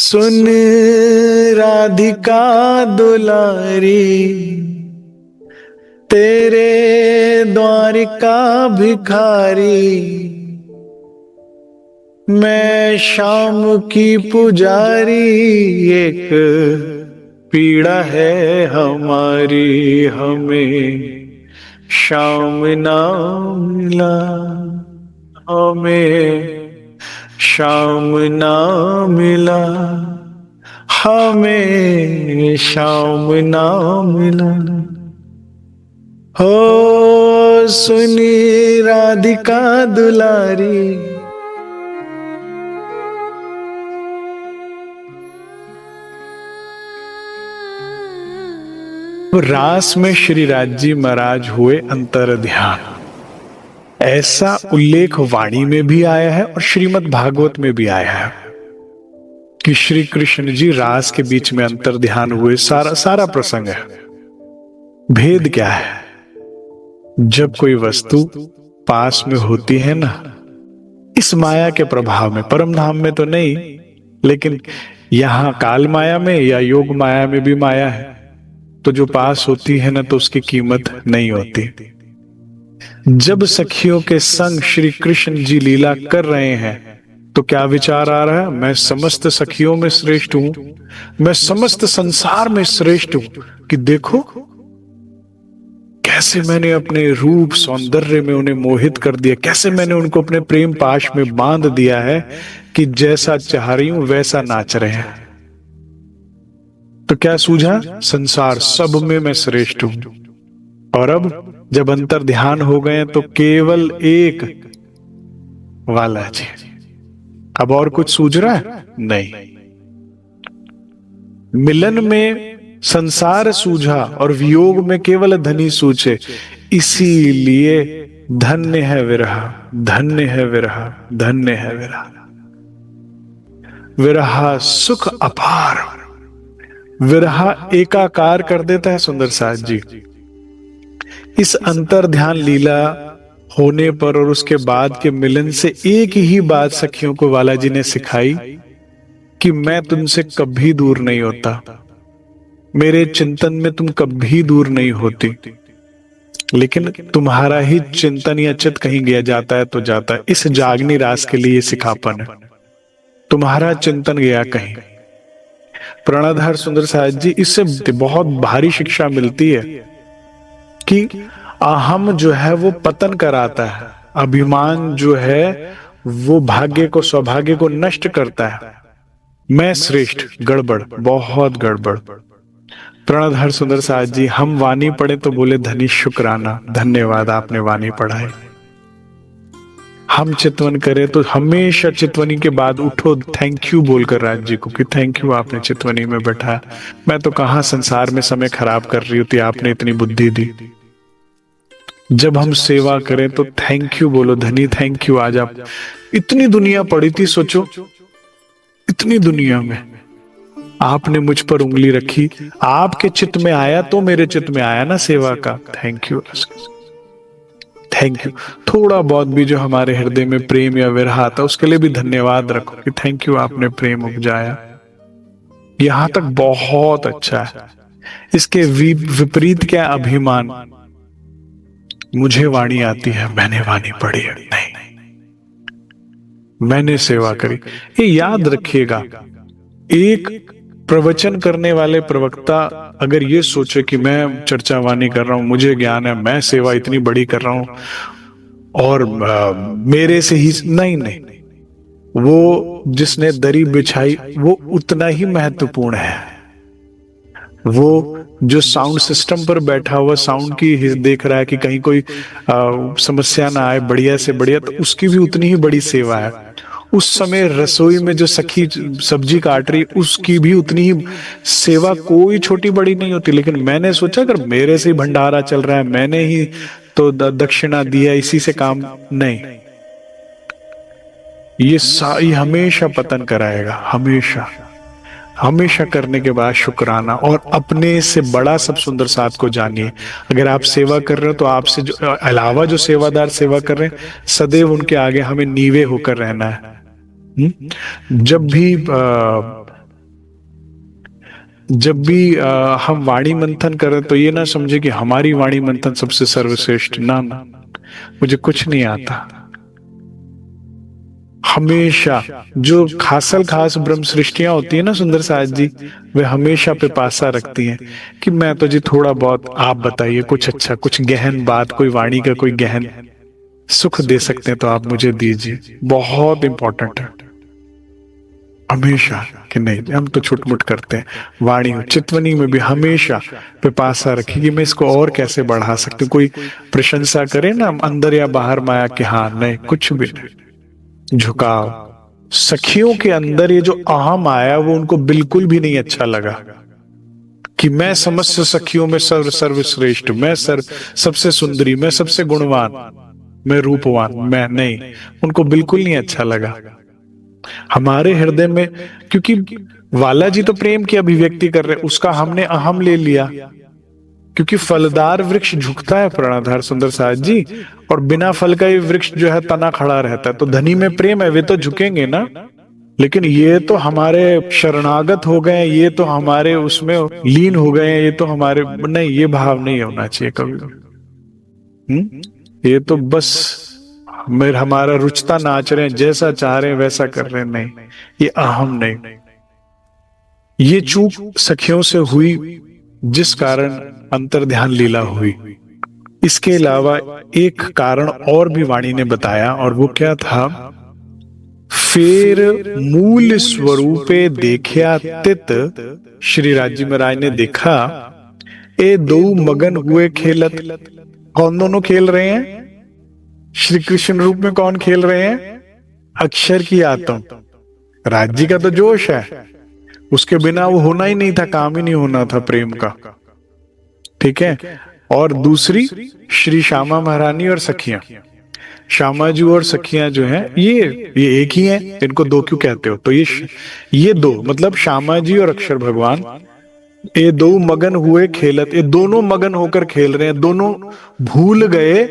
सुन राधिका दुलारी, तेरे द्वारिका भिखारी, मैं शाम की पुजारी, एक पीड़ा है हमारी, हमें शाम ना मिला, हमें शाम ना मिला, हमें शाम ना मिला। हो सुनी राधिका दुलारी। रास में श्री राज महाराज हुए अंतर ध्यान, ऐसा उल्लेख वाणी में भी आया है और श्रीमद् भागवत में भी आया है कि श्री कृष्ण जी रास के बीच में अंतर ध्यान हुए। सारा प्रसंग है। भेद क्या है? जब कोई वस्तु पास में होती है ना, इस माया के प्रभाव में, परम धाम में तो नहीं, लेकिन यहां काल माया में या योग माया में भी माया है, तो जो पास होती है ना तो उसकी कीमत नहीं होती। जब सखियों के संग श्री कृष्ण जी लीला कर रहे हैं तो क्या विचार आ रहा है? मैं समस्त सखियों में श्रेष्ठ हूं, मैं समस्त संसार में श्रेष्ठ हूं। कि देखो कैसे मैंने अपने रूप सौंदर्य में उन्हें मोहित कर दिया, कैसे मैंने उनको अपने प्रेम पाश में बांध दिया है कि जैसा चाह रही हूं वैसा नाच रहे हैं। तो क्या सूझा? संसार सब में मैं श्रेष्ठ हूं। और अब जब अंतर ध्यान हो गए तो केवल एक वाला जी। अब और कुछ सूझ रहा है? नहीं। मिलन में संसार सूझा और वियोग में केवल धनी सूझे। इसीलिए धन्य है विरह, धन्य है विरह, धन्य है विरह। विरह सुख अपार, विरह एकाकार कर देता है। सुंदर साज जी, इस अंतर ध्यान लीला होने पर और उसके बाद के मिलन से एक ही बात सखियों को बालाजी ने सिखाई कि मैं तुमसे कभी दूर नहीं होता, मेरे चिंतन में तुम कभी दूर नहीं होती, लेकिन तुम्हारा ही चिंतन या चित कहीं गया जाता है तो जाता है। इस जागनी रास के लिए सिखापन है, तुम्हारा चिंतन गया कहीं। प्रणधार सुंदर साज जी, इससे बहुत भारी शिक्षा मिलती है कि अहम जो है वो पतन कराता है, अभिमान जो है वो भाग्य को, सौभाग्य को नष्ट करता है। मैं श्रेष्ठ, गड़बड़, बहुत गड़बड़। प्रणधार सुंदर साज जी, हम वाणी पढ़े तो बोले धनी शुक्राना, धन्यवाद आपने वाणी पढ़ाई। हम चितवन करें तो हमेशा चितवनी के बाद उठो थैंक यू बोलकर राज जी को कि थैंक यू आपने चितवनी में बैठाया, मैं तो कहां संसार में समय खराब कर रही होती, आपने इतनी बुद्धि दी। जब हम सेवा करें तो थैंक यू बोलो, धनी थैंक यू। आज आप इतनी दुनिया पड़ी थी, सोचो इतनी दुनिया में आपने मुझ पर उंगली रखी, आपके चित्त में आया तो मेरे चित्त में आया ना सेवा का। Thank you, thank you. थोड़ा बहुत भी जो हमारे हृदय में प्रेम या विरह आता उसके लिए भी धन्यवाद रखो कि थैंक यू आपने प्रेम उपजाया। यहां तक बहुत अच्छा है। इसके विपरीत क्या? अभिमान, मुझे वाणी आती है, मैंने वाणी पढ़ी है, नहीं मैंने सेवा करी। ये याद रखिएगा, एक प्रवचन करने वाले प्रवक्ता अगर ये सोचे कि मैं चर्चा वाणी कर रहा हूं, मुझे ज्ञान है, मैं सेवा इतनी बड़ी कर रहा हूं और मेरे से ही नहीं, वो जिसने दरी बिछाई वो उतना ही महत्वपूर्ण है। वो जो साउंड सिस्टम पर बैठा हुआ साउंड की देख रहा है कि कहीं कोई समस्या ना आए, बढ़िया से बढ़िया, तो उसकी भी उतनी ही बड़ी सेवा है। उस समय रसोई में जो सखी सब्जी काट रही, उसकी भी उतनी ही सेवा, कोई छोटी बड़ी नहीं होती। लेकिन मैंने सोचा अगर मेरे से ही भंडारा चल रहा है, मैंने ही तो दक्षिणा दिया, इसी से काम नहीं। ये हमेशा पतन कराएगा, हमेशा। हमेशा करने के बाद शुक्राना, और अपने से बड़ा सब सुंदर साथ को जानिए। अगर आप सेवा कर रहे हो तो आपसे जो अलावा जो सेवादार सेवा कर रहे हैं, सदैव उनके आगे हमें नीवे होकर रहना है। जब भी जब भी हम वाणी मंथन करें तो ये ना समझे कि हमारी वाणी मंथन सबसे सर्वश्रेष्ठ, ना ना, मुझे कुछ नहीं आता। हमेशा जो खासल खास ब्रह्म सृष्टियां होती है ना सुंदर साज जी, वे हमेशा पिपासा रखती हैं कि मैं तो जी थोड़ा बहुत, आप बताइए कुछ अच्छा, कुछ गहन बात, कोई वाणी का कोई गहन सुख दे सकते हैं तो आप मुझे दीजिए, बहुत इंपॉर्टेंट है। हमेशा कि नहीं हम तो छुटमुट करते हैं, वाणी चितवनी में भी हमेशा पिपासा रखी कि मैं इसको और कैसे बढ़ा सकती हूँ। कोई प्रशंसा करे ना अंदर या बाहर माया कि हाँ नहीं, कुछ भी नहीं, झुकाव। सखियों के अंदर ये जो अहम आया वो उनको बिल्कुल भी नहीं अच्छा लगा कि मैं समस्त सखियों में सर्वश्रेष्ठ, मैं सबसे सुंदरी, मैं सबसे गुणवान, मैं रूपवान, मैं नहीं, उनको बिल्कुल नहीं अच्छा लगा। हमारे हृदय में, क्योंकि वाला जी तो प्रेम की अभिव्यक्ति कर रहे, उसका हमने अहम ले लिया, क्योंकि फलदार वृक्ष झुकता है प्राणाधार सुंदर साज जी, और बिना फल का ये वृक्ष जो है तना खड़ा रहता है। तो धनी में प्रेम है, वे तो झुकेंगे ना, लेकिन ये तो हमारे शरणागत हो गए, ये तो हमारे उसमें लीन हो गए, ये तो हमारे, नहीं, ये भाव नहीं होना चाहिए कभी। ये तो बस मेरा हमारा रुचता नाच रहे हैं, जैसा चाह रहे हैं वैसा कर रहे हैं, नहीं, ये अहम नहीं। ये चूक सखियों से हुई जिस कारण अंतर्ध्यान लीला हुई। इसके अलावा एक कारण और भी वाणी ने बताया, और वो क्या था, फिर मूल स्वरूपे देखा तित, श्री राजी महाराज ने देखा ए दो मगन हुए खेलत। कौन दोनों खेल रहे हैं? श्री कृष्ण रूप में कौन खेल रहे हैं? अक्षर की आत्म। राज्य का तो जोश है, उसके बिना वो होना ही नहीं था, काम ही नहीं होना था प्रेम का, ठीक है। और दूसरी श्री श्यामा महारानी और सखियां, श्यामा जी और सखियां जो हैं ये एक ही हैं, इनको दो क्यों कहते हो? तो ये दो मतलब श्यामा जी और अक्षर भगवान, ये दो मगन हुए खेलत, ये दोनों मगन होकर खेल रहे हैं, दोनों भूल गए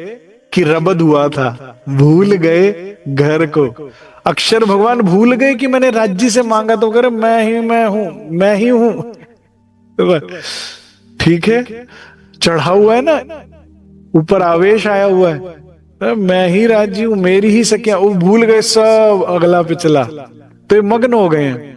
कि रबद हुआ था, भूल गए घर को। अक्षर भगवान भूल गए कि मैंने राज्य से मांगा, तो करे मैं हूं, मैं ही हूं, ठीक है, चढ़ा हुआ है ना, ऊपर आवेश आया हुआ है, मैं ही राज्य हूं, मेरी ही सखियां, वो भूल गए सब अगला पिछला, तो ये मग्न हो गए हैं,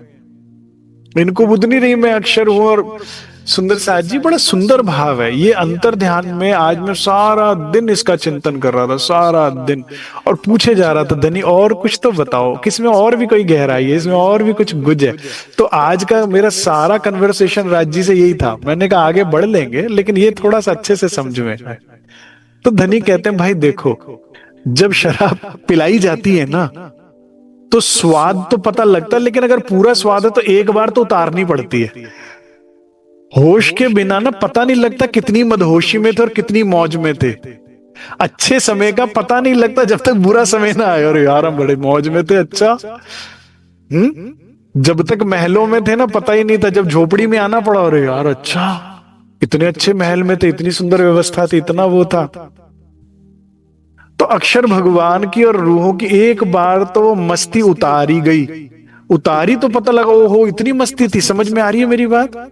इनको बुद्ध नहीं रही मैं अक्षर हूं। और सुंदर साज जी, बड़ा सुंदर भाव है ये अंतर ध्यान में। आज मैं सारा दिन इसका चिंतन कर रहा था, सारा दिन, और पूछे जा रहा था धनी और कुछ तो बताओ, किसमें और भी कोई गहराई है, इसमें और भी कुछ गुज है। तो आज का मेरा सारा कन्वर्सेशन राज जी से यही था। मैंने कहा आगे बढ़ लेंगे, लेकिन ये थोड़ा सा अच्छे से समझ में। तो धनी कहते हैं भाई देखो, जब शराब पिलाई जाती है ना तो स्वाद तो पता लगता है, लेकिन अगर पूरा स्वाद है तो एक बार तो उतारनी पड़ती है। होश के बिना ना पता नहीं लगता कितनी मदहोशी में थे और कितनी मौज में थे। अच्छे समय का पता नहीं लगता जब तक बुरा समय ना आए, और यार हम बड़े मौज में थे। अच्छा, जब तक महलों में थे ना पता ही नहीं था, जब झोपड़ी में आना पड़ा, अरे यार अच्छा, इतने अच्छे महल में थे, इतनी सुंदर व्यवस्था थी, इतना वो था। तो अक्षर भगवान की और रूहों की एक बार तो मस्ती उतारी गई, उतारी तो पता लगा ओहो इतनी मस्ती थी। समझ में आ रही है मेरी बात?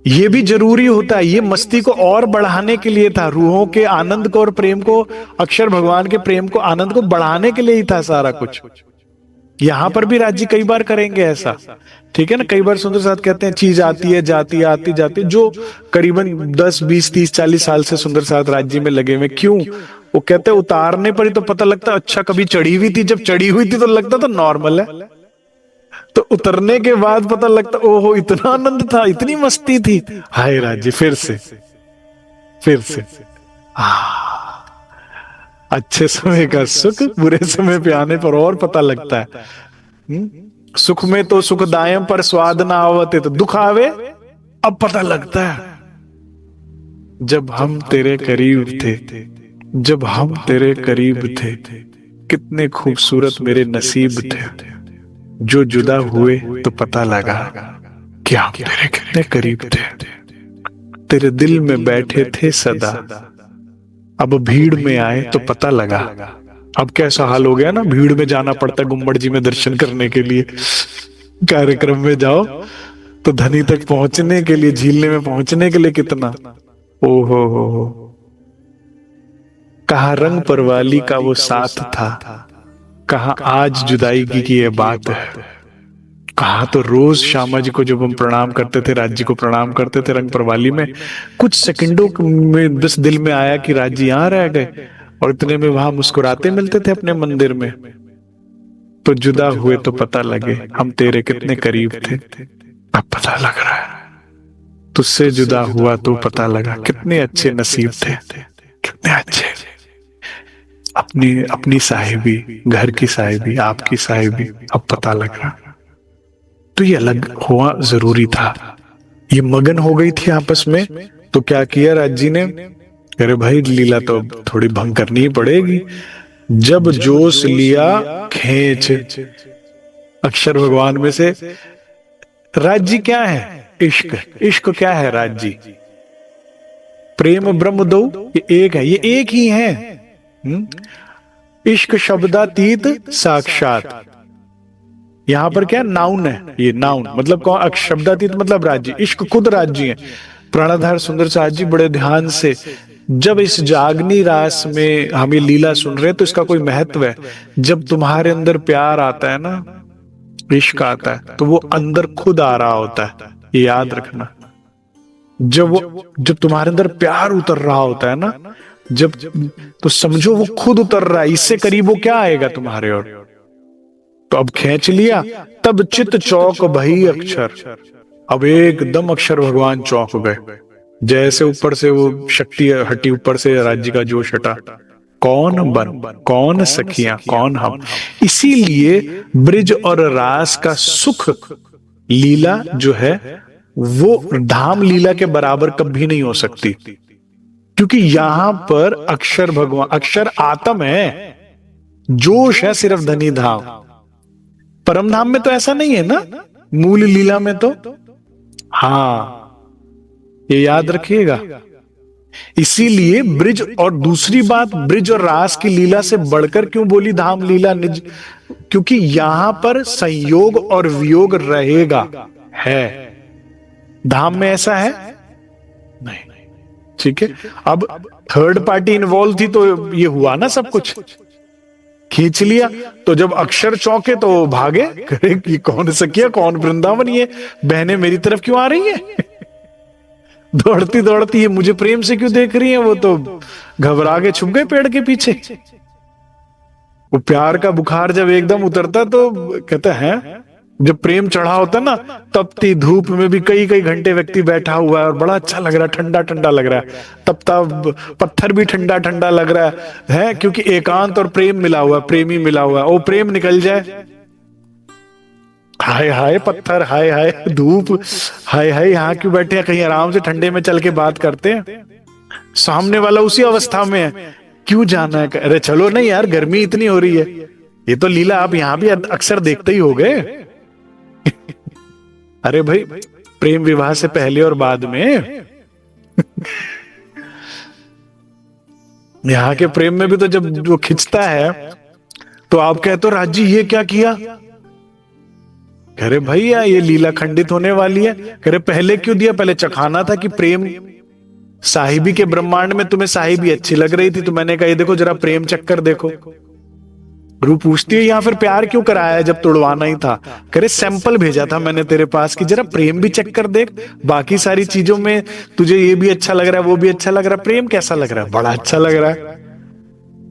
ये भी जरूरी होता है, ये मस्ती को और बढ़ाने के लिए था, रूहों के आनंद को और प्रेम को, अक्षर भगवान के प्रेम को, आनंद को बढ़ाने के लिए ही था सारा कुछ। यहां पर भी राज्य कई बार करेंगे ऐसा, ठीक है ना। कई बार सुंदर साथ कहते हैं चीज आती है जाती है, आती जाती, जो करीबन 10 20 30 40 साल से सुंदर साथ राज्य में लगे हुए, क्यों? वो कहते हैं उतारने पर ही तो पता लगता, अच्छा कभी चढ़ी हुई थी, जब चढ़ी हुई थी तो लगता था नॉर्मल है, तो उतरने के बाद पता लगता ओहो इतना आनंद था, इतनी मस्ती थी। हाय राज्य, फिर से अच्छे समय का सुख बुरे समय पे आने पर और पता लगता है। सुख में तो सुखदायम पर स्वाद ना आवते, तो दुख आवे अब पता लगता है। जब हम तेरे करीब थे, जब हम तेरे करीब थे, कितने खूबसूरत मेरे नसीब थे, जो जुदा हुए तो पता लगा कि हम तेरे कितने करीब थे, तेरे दिल में बैठे थे सदा, अब भीड़ में आए तो पता लगा। अब कैसा हाल हो गया ना, भीड़ में जाना पड़ता है गुम्बद जी में दर्शन करने के लिए, कार्यक्रम में जाओ तो धनी तक पहुंचने के लिए, झीलने में पहुंचने के लिए कितना, ओहो हो। कहा रंग परवाली का वो साथ था, कहा आज जुदाई की ये बात है। कहा तो रोज श्यामा जी को जब हम प्रणाम करते थे, राज जी को प्रणाम करते थे रंग परवाली में, कुछ सेकंडों में बस दिल में आया कि राज जी यहां रह गए, और इतने में वहां मुस्कुराते मिलते थे अपने मंदिर में। तो जुदा हुए तो पता लगे हम तेरे कितने करीब थे, अब पता लग रहा है। तुझसे जुदा हुआ तो पता लगा कितने अच्छे नसीब थे, कितने अच्छे। अपनी अपनी साहिबी, घर की साहिबी, आपकी साहिबी, अब पता लग रहा। तो ये अलग हुआ जरूरी था। ये मगन हो गई थी आपस में, तो क्या किया राज जी ने, अरे भाई लीला तो थोड़ी भंग करनी ही पड़ेगी। जब जोश लिया खींच अक्षर भगवान में से। राज जी क्या है? इश्क। इश्क क्या है राज जी? प्रेम ब्रह्म दो, ये एक है, ये एक ही है। इश्क शब्दातीत साक्षात। यहां पर क्या नाउन है, ये नाउन मतलब कौन? शब्दातीत मतलब राज्य, इश्क खुद राज्य है। प्राणाधार सुंदर साज जी बड़े ध्यान से, जब इस जागनी रास में हम ये लीला सुन रहे हैं तो इसका कोई महत्व है। जब तुम्हारे अंदर प्यार आता है ना, इश्क आता है, तो वो अंदर खुद आ रहा होता है, ये याद रखना। जब तुम्हारे अंदर प्यार उतर रहा होता है ना, जब, तो समझो वो खुद उतर रहा है। इससे करीब वो क्या आएगा तुम्हारे और। तो अब खींच लिया, तब चित चौक भई अक्षर। अब एकदम अक्षर भगवान चौक गए, जैसे ऊपर से वो शक्ति हटी, ऊपर से राज्य का जोश हटा। कौन बन, कौन सखियां, कौन हम। इसीलिए ब्रिज और रास का सुख लीला जो है वो धाम लीला के बराबर कभी नहीं हो सकती, क्योंकि यहां पर अक्षर भगवान, अक्षर आत्म है, जोश है सिर्फ धनी धाम। परम धाम में तो ऐसा नहीं है ना, मूल लीला में तो। हाँ, ये याद रखिएगा। इसीलिए ब्रिज, और दूसरी बात, ब्रिज और रास की लीला से बढ़कर क्यों बोली धाम लीला निज, क्योंकि यहां पर संयोग और वियोग रहेगा, है। धाम में ऐसा है नहीं, ठीक है। अब थर्ड पार्टी इन्वॉल्व थी तो ये हुआ ना सब कुछ, खींच लिया। तो जब अक्षर चौंके तो भागे, करे कि कौन सखिया, कौन वृंदावन, ये बहनें मेरी तरफ क्यों आ रही है दौड़ती दौड़ती, ये मुझे प्रेम से क्यों देख रही है। वो तो घबरा के छुप गए पेड़ के पीछे। वो प्यार का बुखार जब एकदम उतरता तो कहते हैं, जब प्रेम चढ़ा होता ना, तपती धूप में भी कई कई घंटे व्यक्ति बैठा हुआ है और बड़ा अच्छा लग रहा है, ठंडा ठंडा लग रहा है, तपता पत्थर भी ठंडा ठंडा लग रहा है, क्योंकि एकांत और प्रेम मिला हुआ है, प्रेमी मिला हुआ है। वो प्रेम निकल जाए, हाय हाय पत्थर, हाय हाय धूप, हाय हाय यहाँ क्यों बैठे हैं, कहीं आराम से ठंडे में चल के बात करते हैं। सामने वाला उसी अवस्था में है, क्यों जाना है, अरे चलो नहीं यार, गर्मी इतनी हो रही है। ये तो लीला आप यहां भी अक्सर देखते ही हो गए अरे भाई, प्रेम विवाह से पहले और बाद में यहाँ के प्रेम में भी तो जब वो खिंचता है तो आप कहते हो राज जी ये क्या किया, कह रहे भैया ये लीला खंडित होने वाली है। कह रहे पहले क्यों दिया, पहले चखाना था कि प्रेम साहिबी के ब्रह्मांड में तुम्हें साहिबी अच्छी लग रही थी, तो मैंने कहा ये देखो जरा प्रेम चक्कर देखो। रू पूछती है यहाँ फिर प्यार क्यों कराया जब तुड़वाना ही था। करे सैंपल भेजा था मैंने तेरे पास कि जरा प्रेम भी चेक कर देख, बाकी सारी चीजों में तुझे ये भी अच्छा लग रहा है, वो भी अच्छा लग रहा है, प्रेम कैसा लग रहा है, बड़ा अच्छा लग रहा है।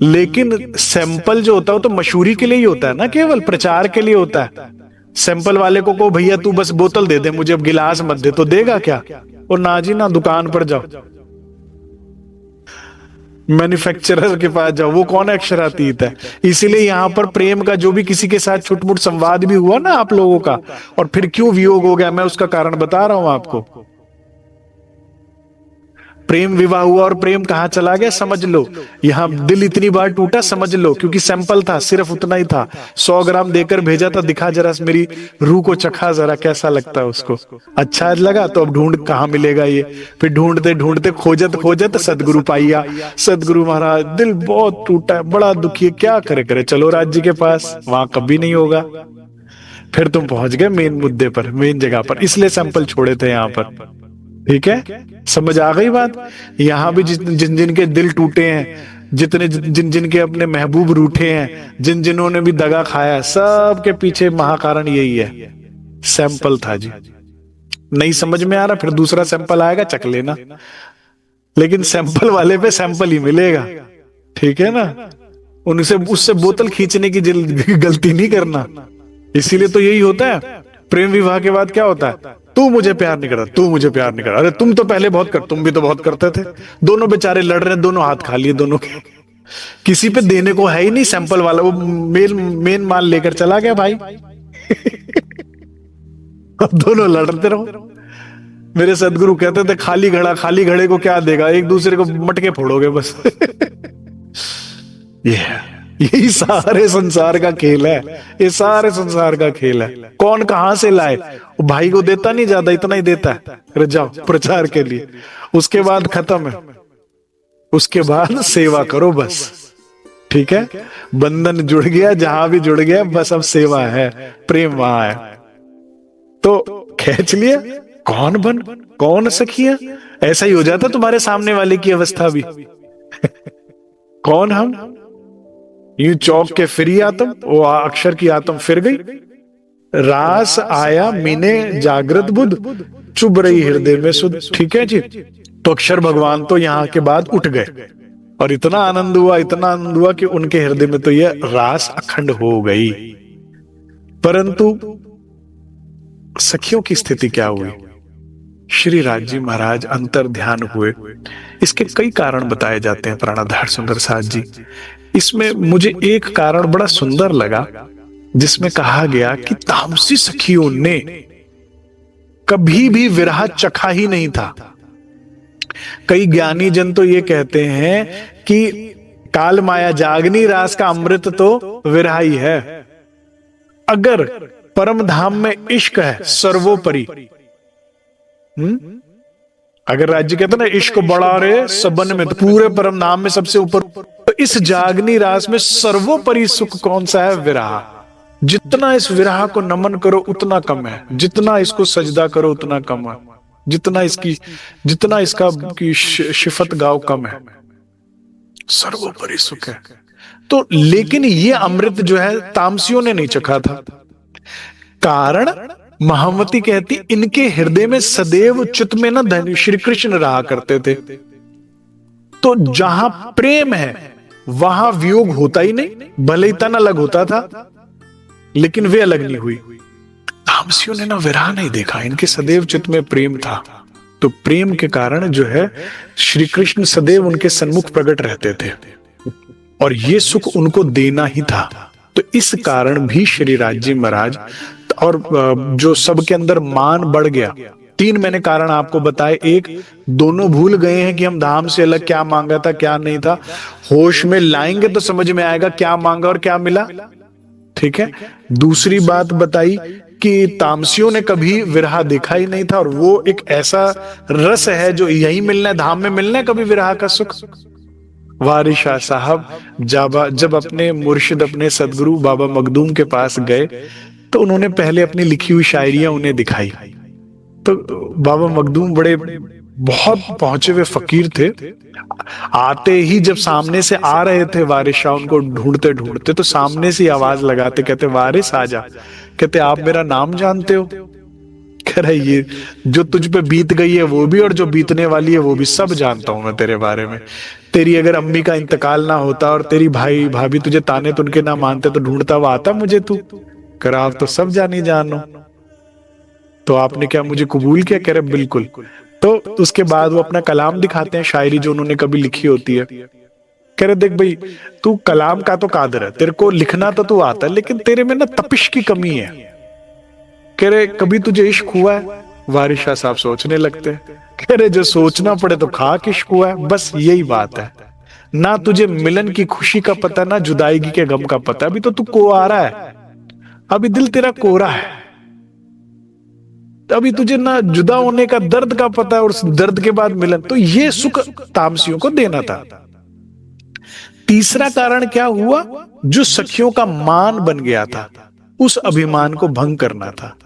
लेकिन सैंपल जो होता है वो तो मशहूरी के लिए ही होता है ना, केवल प्रचार के लिए होता है। सैंपल वाले को भैया तू बस बोतल दे दे मुझे, अब गिलास मत दे, तो देगा क्या। और ना जी ना, दुकान पर जाओ, मैन्युफैक्चरर के पास जाओ, वो कौन अक्षरातीत है। इसीलिए यहां पर प्रेम का जो भी किसी के साथ छुटमुट संवाद भी हुआ ना आप लोगों का, और फिर क्यों वियोग हो गया, मैं उसका कारण बता रहा हूं आपको। प्रेम विवाह हुआ और प्रेम कहां चला गया समझ लो। यहां दिल इतनी बार टूटा समझ लो, क्योंकि सैंपल था, सिर्फ उतना ही था। 100 ग्राम देकर भेजा था, दिखा जरा मेरी रूह को, चखा जरा कैसा लगता है उसको। अच्छा लगा तो अब ढूंढ कहां मिलेगा ये। फिर ढूंढते ढूंढते खोजत खोजत सदगुरु पाइया। सदगुरु महाराज दिल बहुत टूटा है, बड़ा दुखी है, क्या करे करे, चलो राज्य के पास, वहां कभी नहीं होगा। फिर तुम पहुंच गए मेन मुद्दे पर, मेन जगह पर, इसलिए सैंपल छोड़े थे यहां पर। ठीक है, समझ आ गई बात। यहां भी जिन जिन के दिल टूटे हैं, जितने जिन जिन के अपने महबूब रूठे हैं, जिन जिन्होंने भी दगा खाया, सब के पीछे महाकारण यही है, सैंपल था जी। नहीं समझ में आ रहा, फिर दूसरा सैंपल आएगा, चक लेना, लेकिन सैंपल वाले पे सैंपल ही मिलेगा। ठीक है ना, उनसे उससे बोतल खींचने की गलती नहीं करना। इसीलिए तो यही होता है, प्रेम विवाह के बाद क्या होता है, तू मुझे प्यार नहीं करता, तू मुझे प्यार नहीं कर, अरे तुम तो पहले बहुत कर, तुम भी तो बहुत करते थे। दोनों बेचारे लड़ रहे हैं, दोनों हाथ खा लिए दोनों के, किसी पे देने को है ही नहीं। सैंपल वाला वो मेन माल लेकर चला गया भाई। अब दोनों लड़ते रहो। मेरे सदगुरु कहते थे, खाली घड़ा खाली घड़े को क्या देगा, एक दूसरे को मटके फोड़ोगे बस। यही सारे संसार का खेल है, ये सारे संसार का खेल है। कौन कहां से लाए, वो भाई को देता नहीं, ज्यादा इतना ही देता है, अरे जाओ प्रचार के लिए, उसके बाद खत्म है, उसके बाद सेवा करो बस। ठीक है, बंधन जुड़ गया, जहां भी जुड़ गया, बस अब सेवा है, प्रेम वहां है। तो खींच लिया, कौन बन कौन सखिया, ऐसा ही हो जाता तुम्हारे सामने वाले की अवस्था भी। कौन हम, यूं चौक के फिरी आत्म, वो अक्षर की आत्म फिर गई। रास आया मीने जागृत बुध, चुभ रही हृदय में सुध। ठीक है जी, तो अक्षर भगवान तो यहां के बाद उठ गए, और इतना आनंद हुआ, इतना आनंद हुआ कि उनके हृदय में तो यह रास अखंड हो गई। परंतु सखियों की स्थिति क्या हुई, श्री राज जी महाराज अंतर ध्यान हुए। इसके कई कारण बताए जाते हैं प्राणाधार सुंदर साथ जी। इसमें मुझे एक कारण बड़ा सुंदर लगा, जिसमें कहा गया कि तामसी सखियों ने कभी भी विरह चखा ही नहीं था। कई ज्ञानी जन तो ये कहते हैं कि काल माया जागनी रास का अमृत तो विरह ही है। अगर परम धाम में इश्क है सर्वोपरि, अगर राज्य कहते ना इश्क बड़ा रे सबन में, तो पूरे परम धाम में सबसे ऊपर, तो इस जागनी रास में सर्वोपरि सुख कौन सा है, विरह। जितना इस विरह को नमन करो उतना कम है, जितना इसको सजदा करो उतना कम है, जितना इसका की शिफत गाओ कम है, सर्वोपरि सुख है। तो लेकिन ये अमृत जो है तामसियों ने नहीं चखा था। कारण महामती कहती, इनके हृदय में सदैव चित्त में ना धन श्री कृष्ण रहा करते थे। तो जहां प्रेम है वहां वियोग होता ही नहीं, भले ही तन अलग होता था लेकिन वे अलग नहीं हुई। तामसियों ने ना विरह नहीं देखा, इनके सदैव चित्त में प्रेम था। तो प्रेम के कारण जो है श्री कृष्ण सदैव उनके सन्मुख प्रकट रहते थे, और ये सुख उनको देना ही था। तो इस कारण भी श्री राज जी महाराज, और जो सबके अंदर मान बढ़ गया। तीन मैंने कारण आपको बताए। एक, दोनों भूल गए हैं कि हम धाम से अलग क्या मांगा था क्या नहीं था। होश में लाएंगे तो समझ में आएगा क्या मांगा और क्या मिला। ठीक है। दूसरी बात बताई कि तामसियों ने कभी विरह देखा ही नहीं था, और वो एक ऐसा रस है जो यही मिलना है, धाम में मिलना है कभी विरह का सुख। वारिस शाह साहब जब अपने मुर्शिद, अपने सदगुरु बाबा मखदूम के पास गए, तो उन्होंने पहले अपनी लिखी हुई शायरियां उन्हें दिखाई। तो बाबा मखदूम बड़े बहुत पहुंचे हुए फकीर थे। आते ही जब सामने से आ रहे थे वारिस शाह, उनको ढूंढते ढूंढते, तो सामने से आवाज लगाते, कहते वारिस आजा। कहते आप मेरा नाम जानते हो? कह रहे ये जो तुझ पे बीत गई है वो भी, और जो बीतने वाली है वो भी, सब जानता हूं मैं तेरे बारे में। तेरी अगर अम्मी का इंतकाल ना होता और तेरी भाई भाभी तुझे ताने तुनके ना मानते तो ढूंढता हुआ आता मुझे तू। कर आप तो सब जानी जानो। तो आपने क्या मुझे कबूल किया? कह रहे बिल्कुल। तो उसके बाद वो अपना कलाम दिखाते हैं, शायरी जो उन्होंने कभी लिखी होती है। कह रहे देख भाई, तू कलाम का तो कादर है, तेरे को लिखना तो तू आता है, लेकिन तेरे में ना तपिश की कमी है। कह रहे कभी तुझे इश्क हुआ है? वारिस शाह साहब सोचने लगते हैं। कह रहे जो सोचना पड़े तो खाक इश्क हुआ है, बस यही बात है। ना तुझे मिलन की खुशी का पता, ना जुदाईगी के गम का पता। अभी तो तू कोरा है, अभी दिल तेरा कोरा है, अभी तुझे ना जुदा होने का दर्द का पता है, और उस दर्द के बाद मिलन। तो ये सुख तामसियों को देना था। तीसरा कारण क्या हुआ? जो सखियों का मान बन गया था, उस अभिमान को भंग करना था।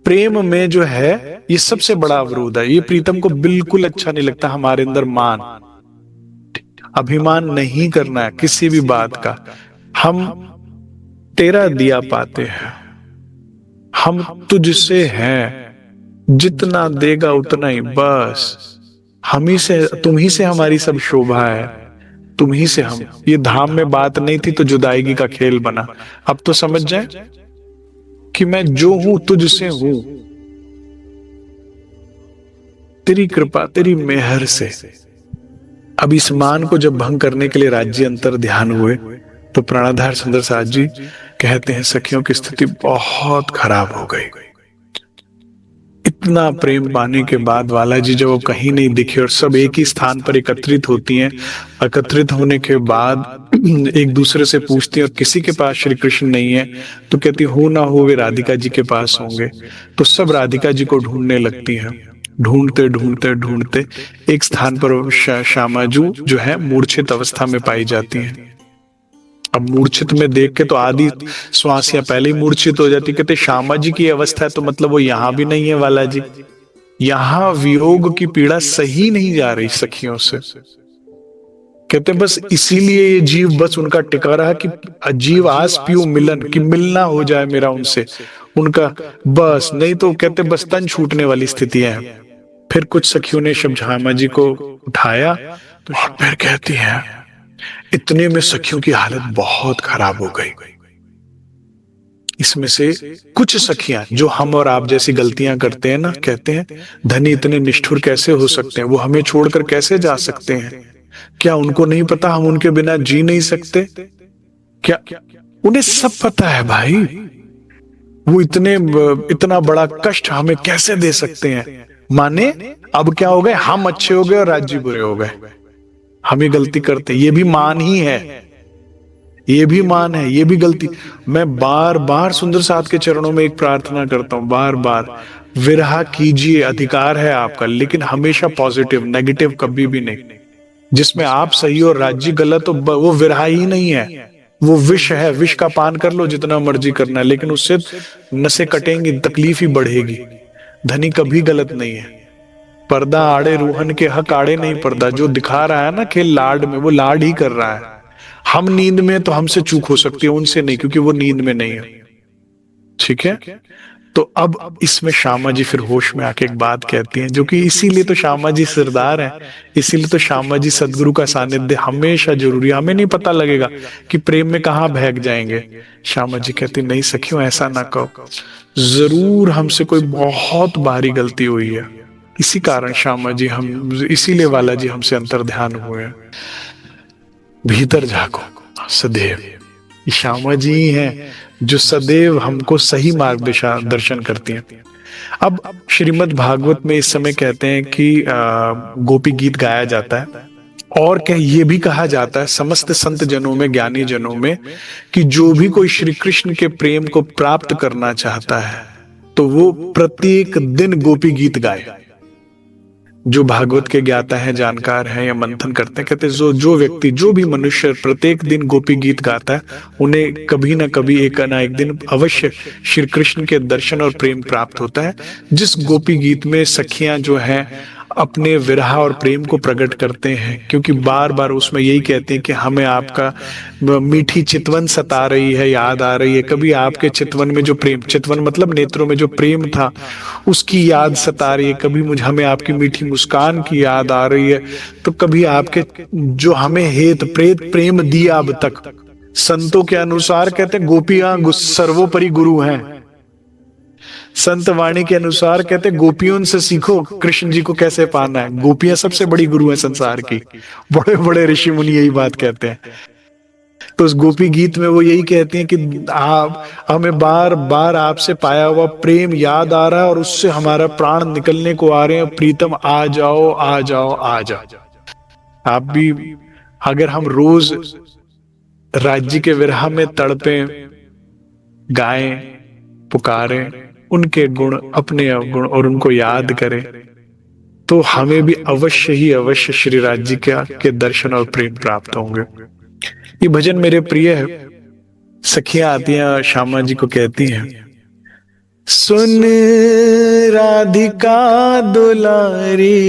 प्रेम में जो है ये सबसे बड़ा अवरोध है। ये प्रीतम को बिल्कुल अच्छा नहीं लगता। हमारे अंदर मान अभिमान नहीं करना है किसी भी बात का। हम तेरा दिया पाते हैं, हम तुझसे हैं, जितना देगा उतना ही, बस हम ही से, तुम ही से हमारी सब शोभा है, तुम ही से हम। ये धाम में बात नहीं थी तो जुदाईगी का खेल बना। अब तो समझ जाए कि मैं जो हूं तुझसे हूं, तेरी कृपा तेरी मेहर से। अब इस मान को जब भंग करने के लिए राज्य अंतर ध्यान हुए तो प्राणाधार सुंदर साथ जी कहते हैं सखियों की स्थिति बहुत खराब हो गई। इतना प्रेम पाने के बाद वाला जी जब वो कहीं नहीं दिखे और सब एक ही स्थान पर एकत्रित होती हैं, एकत्रित होने के बाद एक दूसरे से पूछती हैं और किसी के पास श्री कृष्ण नहीं है तो कहती हो ना हो वे राधिका जी के पास होंगे। तो सब राधिका जी को ढूंढने लगती हैं। ढूंढते ढूंढते ढूंढते एक स्थान पर श्यामाजू जो है मूर्छित अवस्था में पाई जाती है। अब मूर्छित में देख के तो आधी श्वासियां पहले ही मूर्छित हो जाती। कहते श्यामा जी की अवस्था है तो मतलब वो यहां भी नहीं है वाला जी। यहां वियोग की पीड़ा सही नहीं जा रही सखियों से। कहते बस इसीलिए ये जीव बस उनका टिका रहा कि अजीव आस पियो मिलन, कि मिलना हो जाए मेरा उनसे, उनका बस। नहीं तो कहते बस तन छूटने वाली स्थितियां हैं। फिर कुछ सखियों ने श्यामा जी को उठाया तो फिर कहती है, इतने में सखियों की हालत बहुत खराब हो गई। इसमें से कुछ सखियां जो हम और आप जैसी गलतियां करते हैं ना, कहते हैं धनी इतने निष्ठुर कैसे हो सकते हैं, वो हमें छोड़कर कैसे जा सकते हैं, क्या उनको नहीं पता हम उनके बिना जी नहीं सकते? क्या उन्हें सब पता है भाई, वो इतना बड़ा कष्ट हमें कैसे दे सकते हैं? माने अब क्या हो गए, हम अच्छे हो गए और राज्य बुरे हो गए। हम ये गलती करते, ये भी मान ही है, ये भी मान है, ये भी गलती। मैं बार बार सुंदर साथ के चरणों में एक प्रार्थना करता हूं, बार बार विरहा कीजिए, अधिकार है आपका, लेकिन हमेशा पॉजिटिव, नेगेटिव कभी भी नहीं। जिसमें आप सही और राज्य गलत हो वो विरहा ही नहीं है, वो विष है। विष का पान कर लो जितना मर्जी करना है, लेकिन उससे नसें कटेंगी, तकलीफ ही बढ़ेगी। धनी कभी गलत नहीं है। पर्दा आड़े रूहन के हक आड़े नहीं पर्दा। जो दिखा रहा है ना खेल लाड में, वो लाड ही कर रहा है। हम नींद में तो हमसे चूक हो सकती है, उनसे नहीं, क्योंकि वो नींद में नहीं है। ठीक है। तो अब इसमें श्यामा जी फिर होश में आके एक बात कहती हैं, जो कि इसीलिए तो श्यामा जी सरदार है, इसीलिए तो श्यामा जी सदगुरु का सानिध्य हमेशा जरूरी। हमें नहीं पता लगेगा कि प्रेम में कहां बहक जाएंगे। श्यामा जी कहती नहीं सखियों ऐसा ना कहो, जरूर हमसे कोई बहुत भारी गलती हुई है, इसी कारण श्यामा जी हम, इसीलिए वाला जी हमसे अंतर ध्यान हुए हैं। भीतर झाको सदैव। श्यामा जी हैं जो सदैव हमको सही मार्गदर्शन करती हैं। अब श्रीमद् भागवत में इस समय कहते हैं कि गोपी गीत गाया जाता है, और क्या ये भी कहा जाता है समस्त संत जनों में, ज्ञानी जनों में, कि जो भी कोई श्री कृष्ण के प्रेम को प्राप्त करना चाहता है तो वो प्रत्येक दिन गोपी गीत गाए। जो भागवत के ज्ञाता है, जानकार है या मंथन करते हैं, कहते हैं जो व्यक्ति, जो भी मनुष्य प्रत्येक दिन गोपी गीत गाता है, उन्हें कभी ना कभी एक ना एक दिन अवश्य श्री कृष्ण के दर्शन और प्रेम प्राप्त होता है। जिस गोपी गीत में सखियां जो हैं अपने विरह और प्रेम को प्रकट करते हैं, क्योंकि बार बार उसमें यही कहते हैं कि हमें आपका मीठी चितवन सता रही है, याद आ रही है। कभी आपके चितवन में जो प्रेम, चितवन मतलब नेत्रों में जो प्रेम था, उसकी याद सता रही है। कभी हमें आपकी मीठी मुस्कान की याद आ रही है, तो कभी आपके जो हमें हेत प्रेत प्रेम दिया अब तक। संतों के अनुसार कहते हैं गोपियां सर्वोपरि गुरु हैं। संत वाणी के अनुसार कहते गोपियों से सीखो कृष्ण जी को कैसे पाना है। गोपियां सबसे बड़ी गुरु है संसार की, बड़े बड़े ऋषि मुनि यही बात कहते हैं। तो उस गोपी गीत में वो यही कहती हैं कि आप हमें बार बार आपसे पाया हुआ प्रेम याद आ रहा है और उससे हमारा प्राण निकलने को आ रहे हैं। प्रीतम आ जाओ आ जाओ आ जाओ। आप भी अगर हम रोज राज्य के विरह में तड़पे, गाएं, पुकारें उनके गुण, अपने अवगुण, और उनको याद करें, तो हमें भी अवश्य ही अवश्य श्री राज्य के दर्शन और प्रेम प्राप्त होंगे। ये भजन मेरे प्रिय है, सखियां आती हैं और श्यामा जी को कहती हैं, सुन राधिका दुलारी,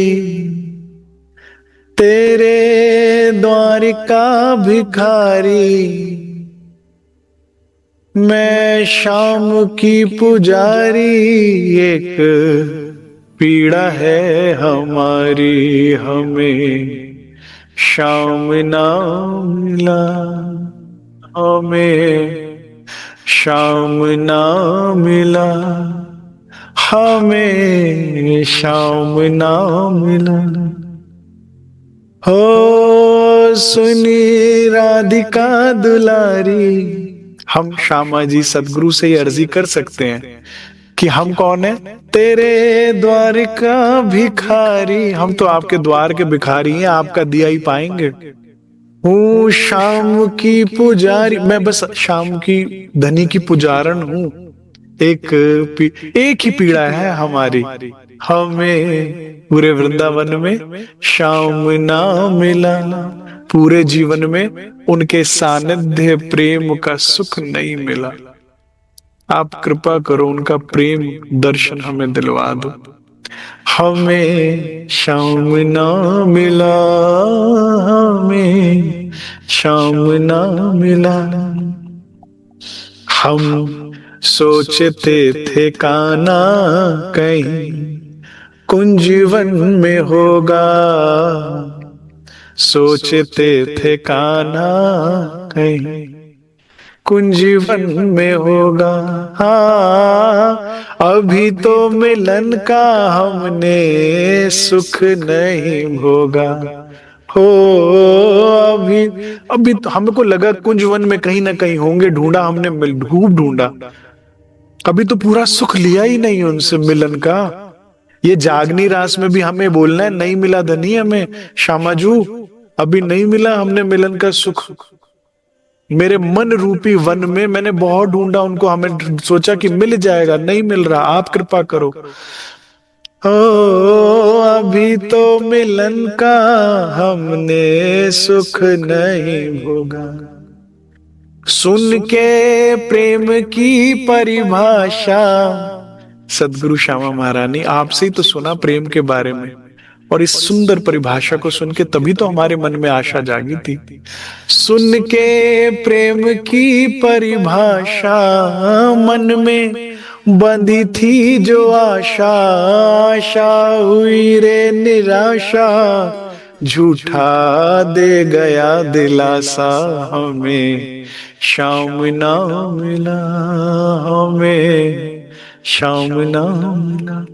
तेरे द्वारिका भिखारी, मैं शाम की पुजारी, एक पीड़ा है हमारी, हमें शाम ना मिला, हमें शाम ना मिला, हमें शाम ना मिला। हो सुनी राधिका दुलारी। हम श्यामा जी सदगुरु से ये अर्जी कर सकते हैं कि हम कौन है? तेरे द्वार का भिखारी, हम तो आपके द्वार के भिखारी हैं, आपका दिया ही पाएंगे। हूँ शाम की पुजारी, मैं बस शाम की धनी की पुजारन हूँ। एक ही पीड़ा है हमारी, हमें पूरे वृंदावन में शाम ना मिला, पूरे जीवन में उनके सानिध्य प्रेम का सुख नहीं मिला। आप कृपा करो, उनका प्रेम दर्शन हमें दिलवा दो। हमें शाम ना मिला, हमें शाम ना मिला। हम सोचते थे काना कहीं कुंजीवन में होगा, सोचते थे काना कहीं कुंजीवन में होगा। हाँ, अभी तो मिलन का हमने सुख नहीं भोगा। हो अभी अभी तो हमको लगा कुंजवन में कहीं ना कहीं होंगे, ढूंढा हमने, खूब ढूंढा, अभी तो पूरा सुख लिया ही नहीं उनसे मिलन का। ये जागनी रास में भी हमें बोलना है, नहीं मिला धनी हमें श्यामाजू, अभी नहीं मिला हमने मिलन का सुख। मेरे मन रूपी वन में मैंने बहुत ढूंढा उनको, हमें सोचा कि मिल जाएगा, नहीं मिल रहा, आप कृपा करो। ओ अभी तो मिलन का हमने सुख नहीं भोगा। सुन के प्रेम की परिभाषा, सदगुरु श्यामा महारानी आपसे ही तो सुना प्रेम के बारे में, और इस सुंदर परिभाषा को सुन के तभी तो हमारे मन में आशा जागी थी। सुन के प्रेम की परिभाषा, मन में बंधी थी जो आशा, आशा हुई रे निराशा, झूठा दे गया दिलासा, हमें शाम ना मिला, हमें शाम ना मिला।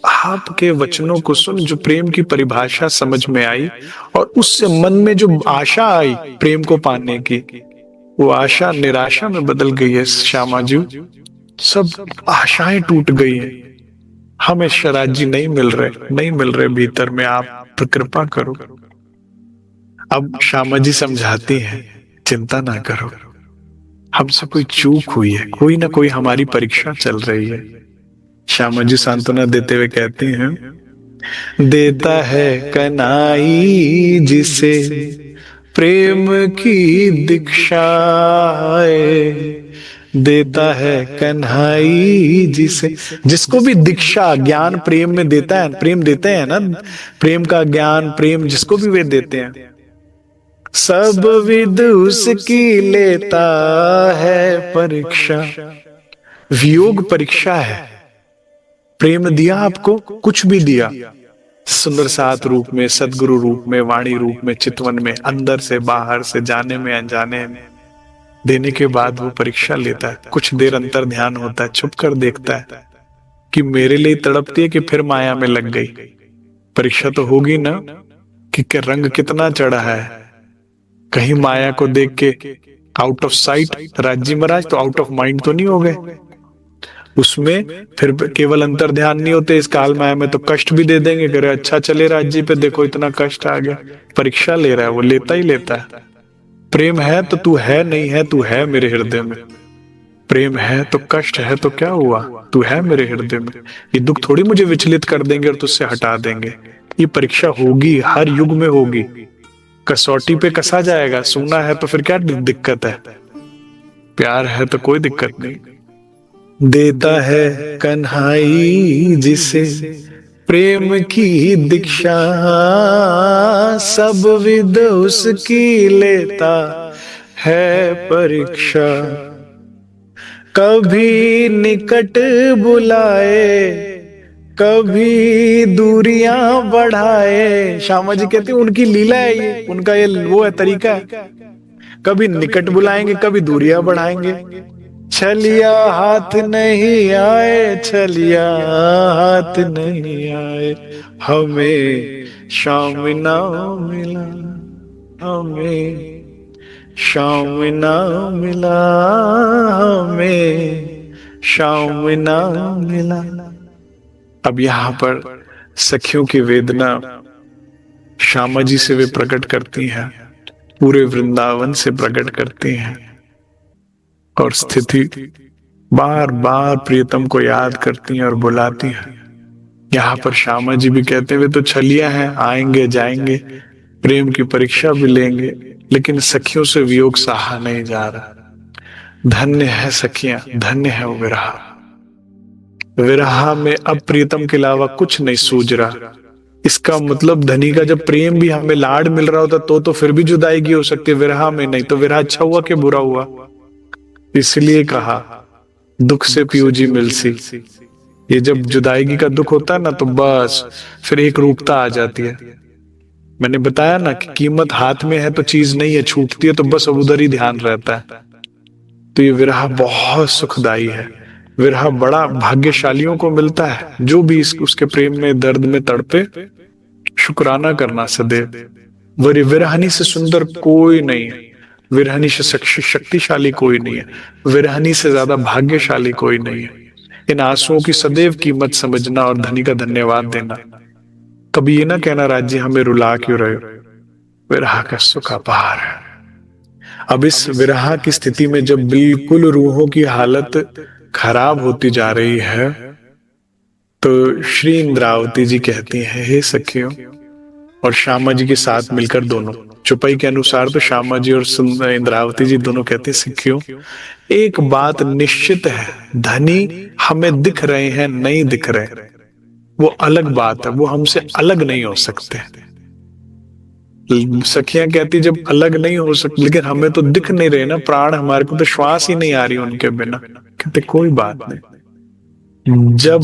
आपके वचनों को सुन जो प्रेम की परिभाषा समझ में आई, और उससे मन में जो आशा आई प्रेम को पाने की, वो आशा निराशा में बदल गई है श्यामा जी। सब आशाएं टूट गई हैं, हमें शराज जी नहीं मिल रहे, नहीं मिल रहे भीतर में, आप कृपा करो। अब श्यामा जी समझाती हैं, चिंता ना करो, हमसे कोई चूक हुई है, कोई ना कोई हमारी परीक्षा चल रही है। श्यामा जी सांत्वना देते हुए कहती हैं, देता है कनाई जिसे प्रेम की दीक्षा है, देता है कन्हाई जिसे, जिसको भी दीक्षा ज्ञान प्रेम में देता है, प्रेम देते हैं ना, प्रेम का ज्ञान प्रेम जिसको भी वे देते हैं, सब विद उसकी लेता है परीक्षा। वियोग परीक्षा है, प्रेम दिया आपको, कुछ भी दिया, सुंदर सात रूप में, सदगुरु रूप में, वाणी रूप में, चितवन में, अंदर से बाहर से, जाने में अनजाने में, देने के बाद वो परीक्षा लेता है। कुछ देर अंतर ध्यान होता है, छुप कर देखता है कि मेरे लिए तड़पती है कि फिर माया में लग गई। परीक्षा तो होगी ना कि रंग कितना चढ़ा है, कहीं माया को देख के आउट ऑफ साइट राज्य महाराज तो आउट ऑफ माइंड तो नहीं हो गए। उसमें फिर केवल अंतर ध्यान नहीं होते, इस काल माया में तो कष्ट भी दे देंगे, करे अच्छा चले राज्य पे, देखो इतना कष्ट आ गया। परीक्षा ले रहा है वो, लेता ही लेता है। प्रेम है तो तू है, नहीं है तू है मेरे हृदय में, प्रेम है तो कष्ट है तो क्या हुआ, तू है मेरे हृदय में। ये दुख थोड़ी मुझे विचलित कर देंगे और तुझसे हटा देंगे। ये परीक्षा होगी, हर युग में होगी, कसौटी पे कसा जाएगा। सुना है तो फिर क्या दिक्कत है, प्यार है तो कोई दिक्कत नहीं। देता है कन्हाई जिसे प्रेम की दीक्षा, सब विद उसकी लेता है परीक्षा। कभी निकट बुलाए, कभी दूरियां बढ़ाए। श्यामा जी कहते हैं उनकी लीला है ये, उनका ये वो है, तरीका है। कभी निकट बुलाएंगे, कभी दूरियां बढ़ाएंगे। छलिया हाथ नहीं आए, छलिया हाथ नहीं आए, हमें शाम ना मिला, हमें शाम ना मिला, हमें शाम ना मिला। अब यहाँ पर सखियों की वेदना श्यामा जी से वे प्रकट करती हैं, पूरे वृंदावन से प्रकट करती हैं, और स्थिति बार बार प्रियतम को याद करती हैं और बुलाती हैं। यहाँ पर श्यामा जी भी कहते हुए तो छलिया हैं, आएंगे जाएंगे, प्रेम की परीक्षा भी लेंगे, लेकिन सखियों से वियोग सहा नहीं जा रहा। धन्य है सखियां, धन्य है वो विरह। विरह में अब प्रियतम के अलावा कुछ नहीं सूझ रहा। इसका मतलब धनी का जब प्रेम भी हमें लाड मिल रहा होता तो फिर भी जुदाई हो सकती है, विरह में नहीं। तो विरह अच्छा हुआ कि बुरा हुआ? इसलिए कहा दुख से पियूजी मिलसी। ये जब जुदाई का दुख होता है ना, तो बस फिर एक रूपता आ जाती है। मैंने बताया ना कि कीमत हाथ में है तो चीज नहीं है, छूटती है तो बस अब उधर ही ध्यान रहता है। तो ये विरह बहुत सुखदाई है। विरह बड़ा भाग्यशालियों को मिलता है, जो भी उसके प्रेम में दर्द में तड़पे, शुक्राना करना सदैव। विरहनी से सुंदर कोई नहीं है, विरहनी से शक्तिशाली कोई नहीं है, विरहनी से ज्यादा भाग्यशाली कोई नहीं है। इन आंसुओं की सदैव कीमत समझना और धनी का धन्यवाद देना। कभी ये ना कहना राज्य हमें रुला क्यों रहे हो, विरह का सुख अपार है। अब इस विरह की स्थिति में जब बिल्कुल रूहों की हालत खराब होती जा रही है, तो श्री इंद्रावती जी कहती हैं, हे सखियों, और श्यामा जी के साथ मिलकर दोनों, चुपाई के अनुसार तो श्यामा जी और इंद्रावती जी दोनों कहते हैं, सखियों एक बात निश्चित है, धनी हमें दिख रहे हैं, नहीं दिख रहे, वो अलग बात है, वो हमसे अलग नहीं हो सकते। सखियां कहती जब अलग नहीं हो सकते, लेकिन हमें तो दिख नहीं रहे ना, प्राण हमारे को तो श्वास ही नहीं आ रही उनके बिना। कहते कोई बात नहीं, जब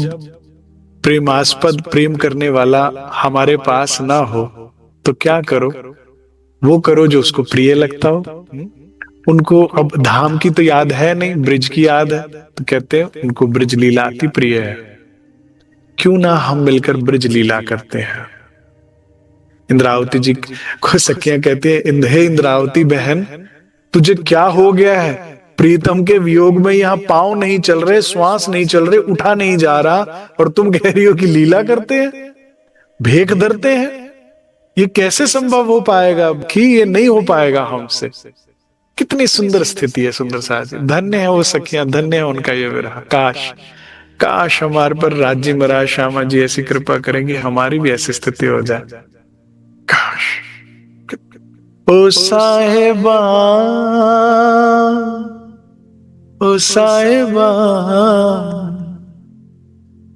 प्रेमास्पद प्रेम करने वाला हमारे पास ना हो तो क्या करो, वो करो जो उसको प्रिय लगता हो। उनको अब धाम की तो याद है नहीं, ब्रिज की याद है, तो कहते हैं उनको ब्रिज लीला अति प्रिय है, क्यों ना हम मिलकर ब्रिज लीला करते हैं। इंद्रावती जी को सखियां कहती है, हे इंद्रावती बहन, तुझे क्या हो गया है? प्रीतम के वियोग में यहाँ पांव नहीं चल रहे, श्वास नहीं चल रहे, उठा नहीं जा रहा, और तुम कह रही हो कि लीला करते हैं, भेख धरते हैं। ये कैसे संभव हो पाएगा कि ये नहीं हो पाएगा हमसे। कितनी सुंदर स्थिति है सुंदर साज। धन्य है वो सखियां, धन्य है उनका ये विरह। काश काश हमारे पर राज्य महाराज श्यामा जी ऐसी कृपा करेंगे, हमारी भी ऐसी स्थिति हो जाए। काश। ओ साहिबा, ओ साहिबा,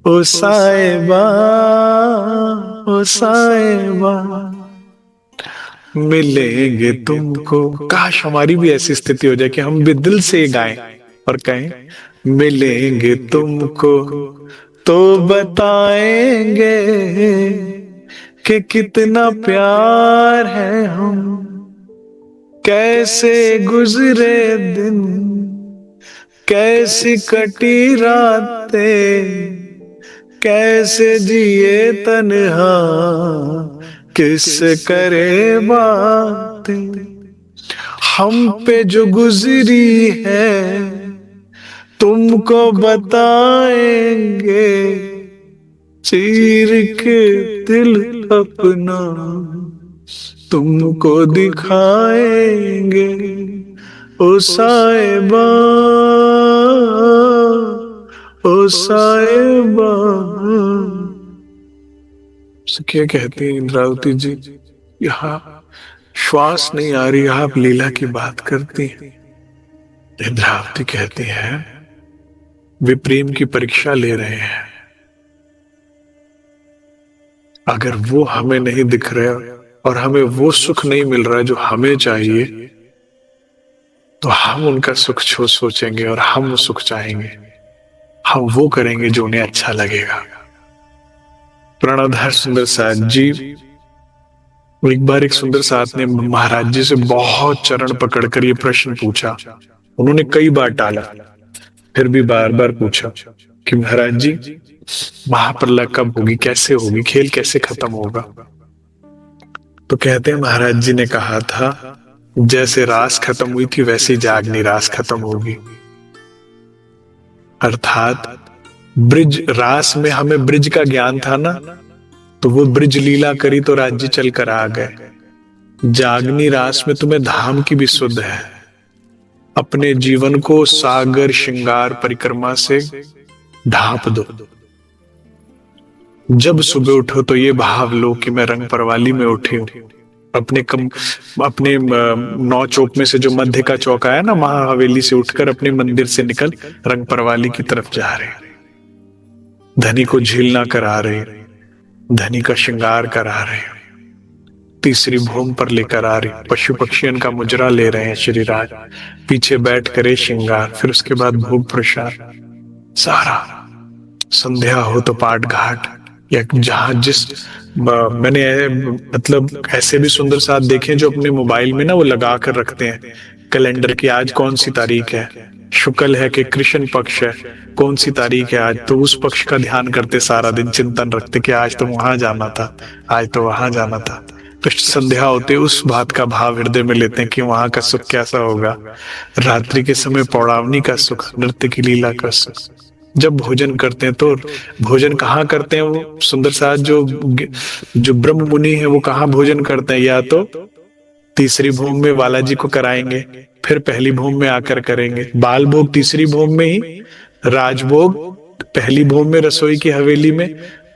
ओ साहिबा, ओ साहिबा, मिलेंगे तुमको। काश हमारी भी ऐसी स्थिति हो जाए कि हम भी दिल से गाएं और कहें, मिलेंगे तुमको तो बताएंगे कि कितना प्यार है हम, कैसे गुजरे दिन, कैसी कटी रातें, कैसे जिए तन्हा, किस करे बातें। हम पे जो गुजरी है तुमको बताएंगे, चीर के दिल अपना तुमको दिखाएंगे। ओ साहिबा, ओ साहिबा। क्या कहती है इंद्रावती जी, यहाँ श्वास नहीं आ रही, आप लीला की बात करती हैं। इंद्रावती कहती है वे प्रेम की परीक्षा ले रहे हैं, अगर वो हमें नहीं दिख रहे और हमें वो सुख नहीं मिल रहा है जो हमें चाहिए, तो हम उनका सुख सोचेंगे और हम वो सुख चाहेंगे, हम वो करेंगे जो उन्हें अच्छा लगेगा। प्राणाधार सुंदर साथ जी, एक बार एक सुंदर साथ ने महाराज जी से बहुत चरण पकड़कर ये प्रश्न पूछा। उन्होंने कई बार टाला, फिर भी बार बार पूछा कि महाराज जी महाप्रलय कब होगी, कैसे होगी, खेल कैसे खत्म होगा। तो कहते हैं महाराज जी ने कहा था जैसे रास खत्म हुई थी वैसे ही जागनी रास खत्म होगी। अर्थात ब्रिज रास में हमें ब्रिज का ज्ञान था ना, तो वो ब्रिज लीला करी तो राज्य चल कर आ गए। जागनी रास में तुम्हें धाम की भी सुध है। अपने जीवन को सागर श्रृंगार परिक्रमा से ढांप दो। जब सुबह उठो तो ये भाव लो कि मैं रंग परवाली में उठी हूं। अपने 9 चौक में से जो मध्य का चौक आया ना, महा हवेली से उठकर अपने मंदिर से निकल रंग परवाली की तरफ जा रहे, धनी को झीलना करा रहे, धनी का श्रृंगार करा रहे, तीसरी भूम पर लेकर आ रही, पशु पक्षियों का मुजरा ले रहे हैं श्री राज, पीछे बैठ करे श्रृंगार, फिर उसके बाद भोग प्रसाद सारा। संध्या हो तो पाठ घाट या जहां जिस मैंने मतलब ऐसे भी सुंदर साथ देखे जो अपने मोबाइल में ना वो लगा कर रखते हैं कैलेंडर की, आज कौन सी तारीख है, शुक्ल है कि कृष्ण पक्ष है, कौन सी तारीख है आज, तो उस पक्ष का ध्यान करते सारा दिन, चिंतन रखते कि आज तो वहां जाना था, आज तो वहां जाना था। तो संध्या होते उस बात का भाव हृदय में लेते हैं कि वहां का सुख कैसा होगा। रात्रि के समय पौड़ावनी का सुख, नृत्य की लीला का सुख। जब भोजन करते हैं तो भोजन कहाँ करते हैं, वो सुंदर साथ जो ब्रह्म मुनि है वो कहाँ भोजन करते हैं, या तो तीसरी भूमि में बालाजी को कराएंगे, फिर पहली भूमि में आकर करेंगे। बाल भोग तीसरी भूमि में ही, राजभोग पहली भूमि में रसोई की हवेली में,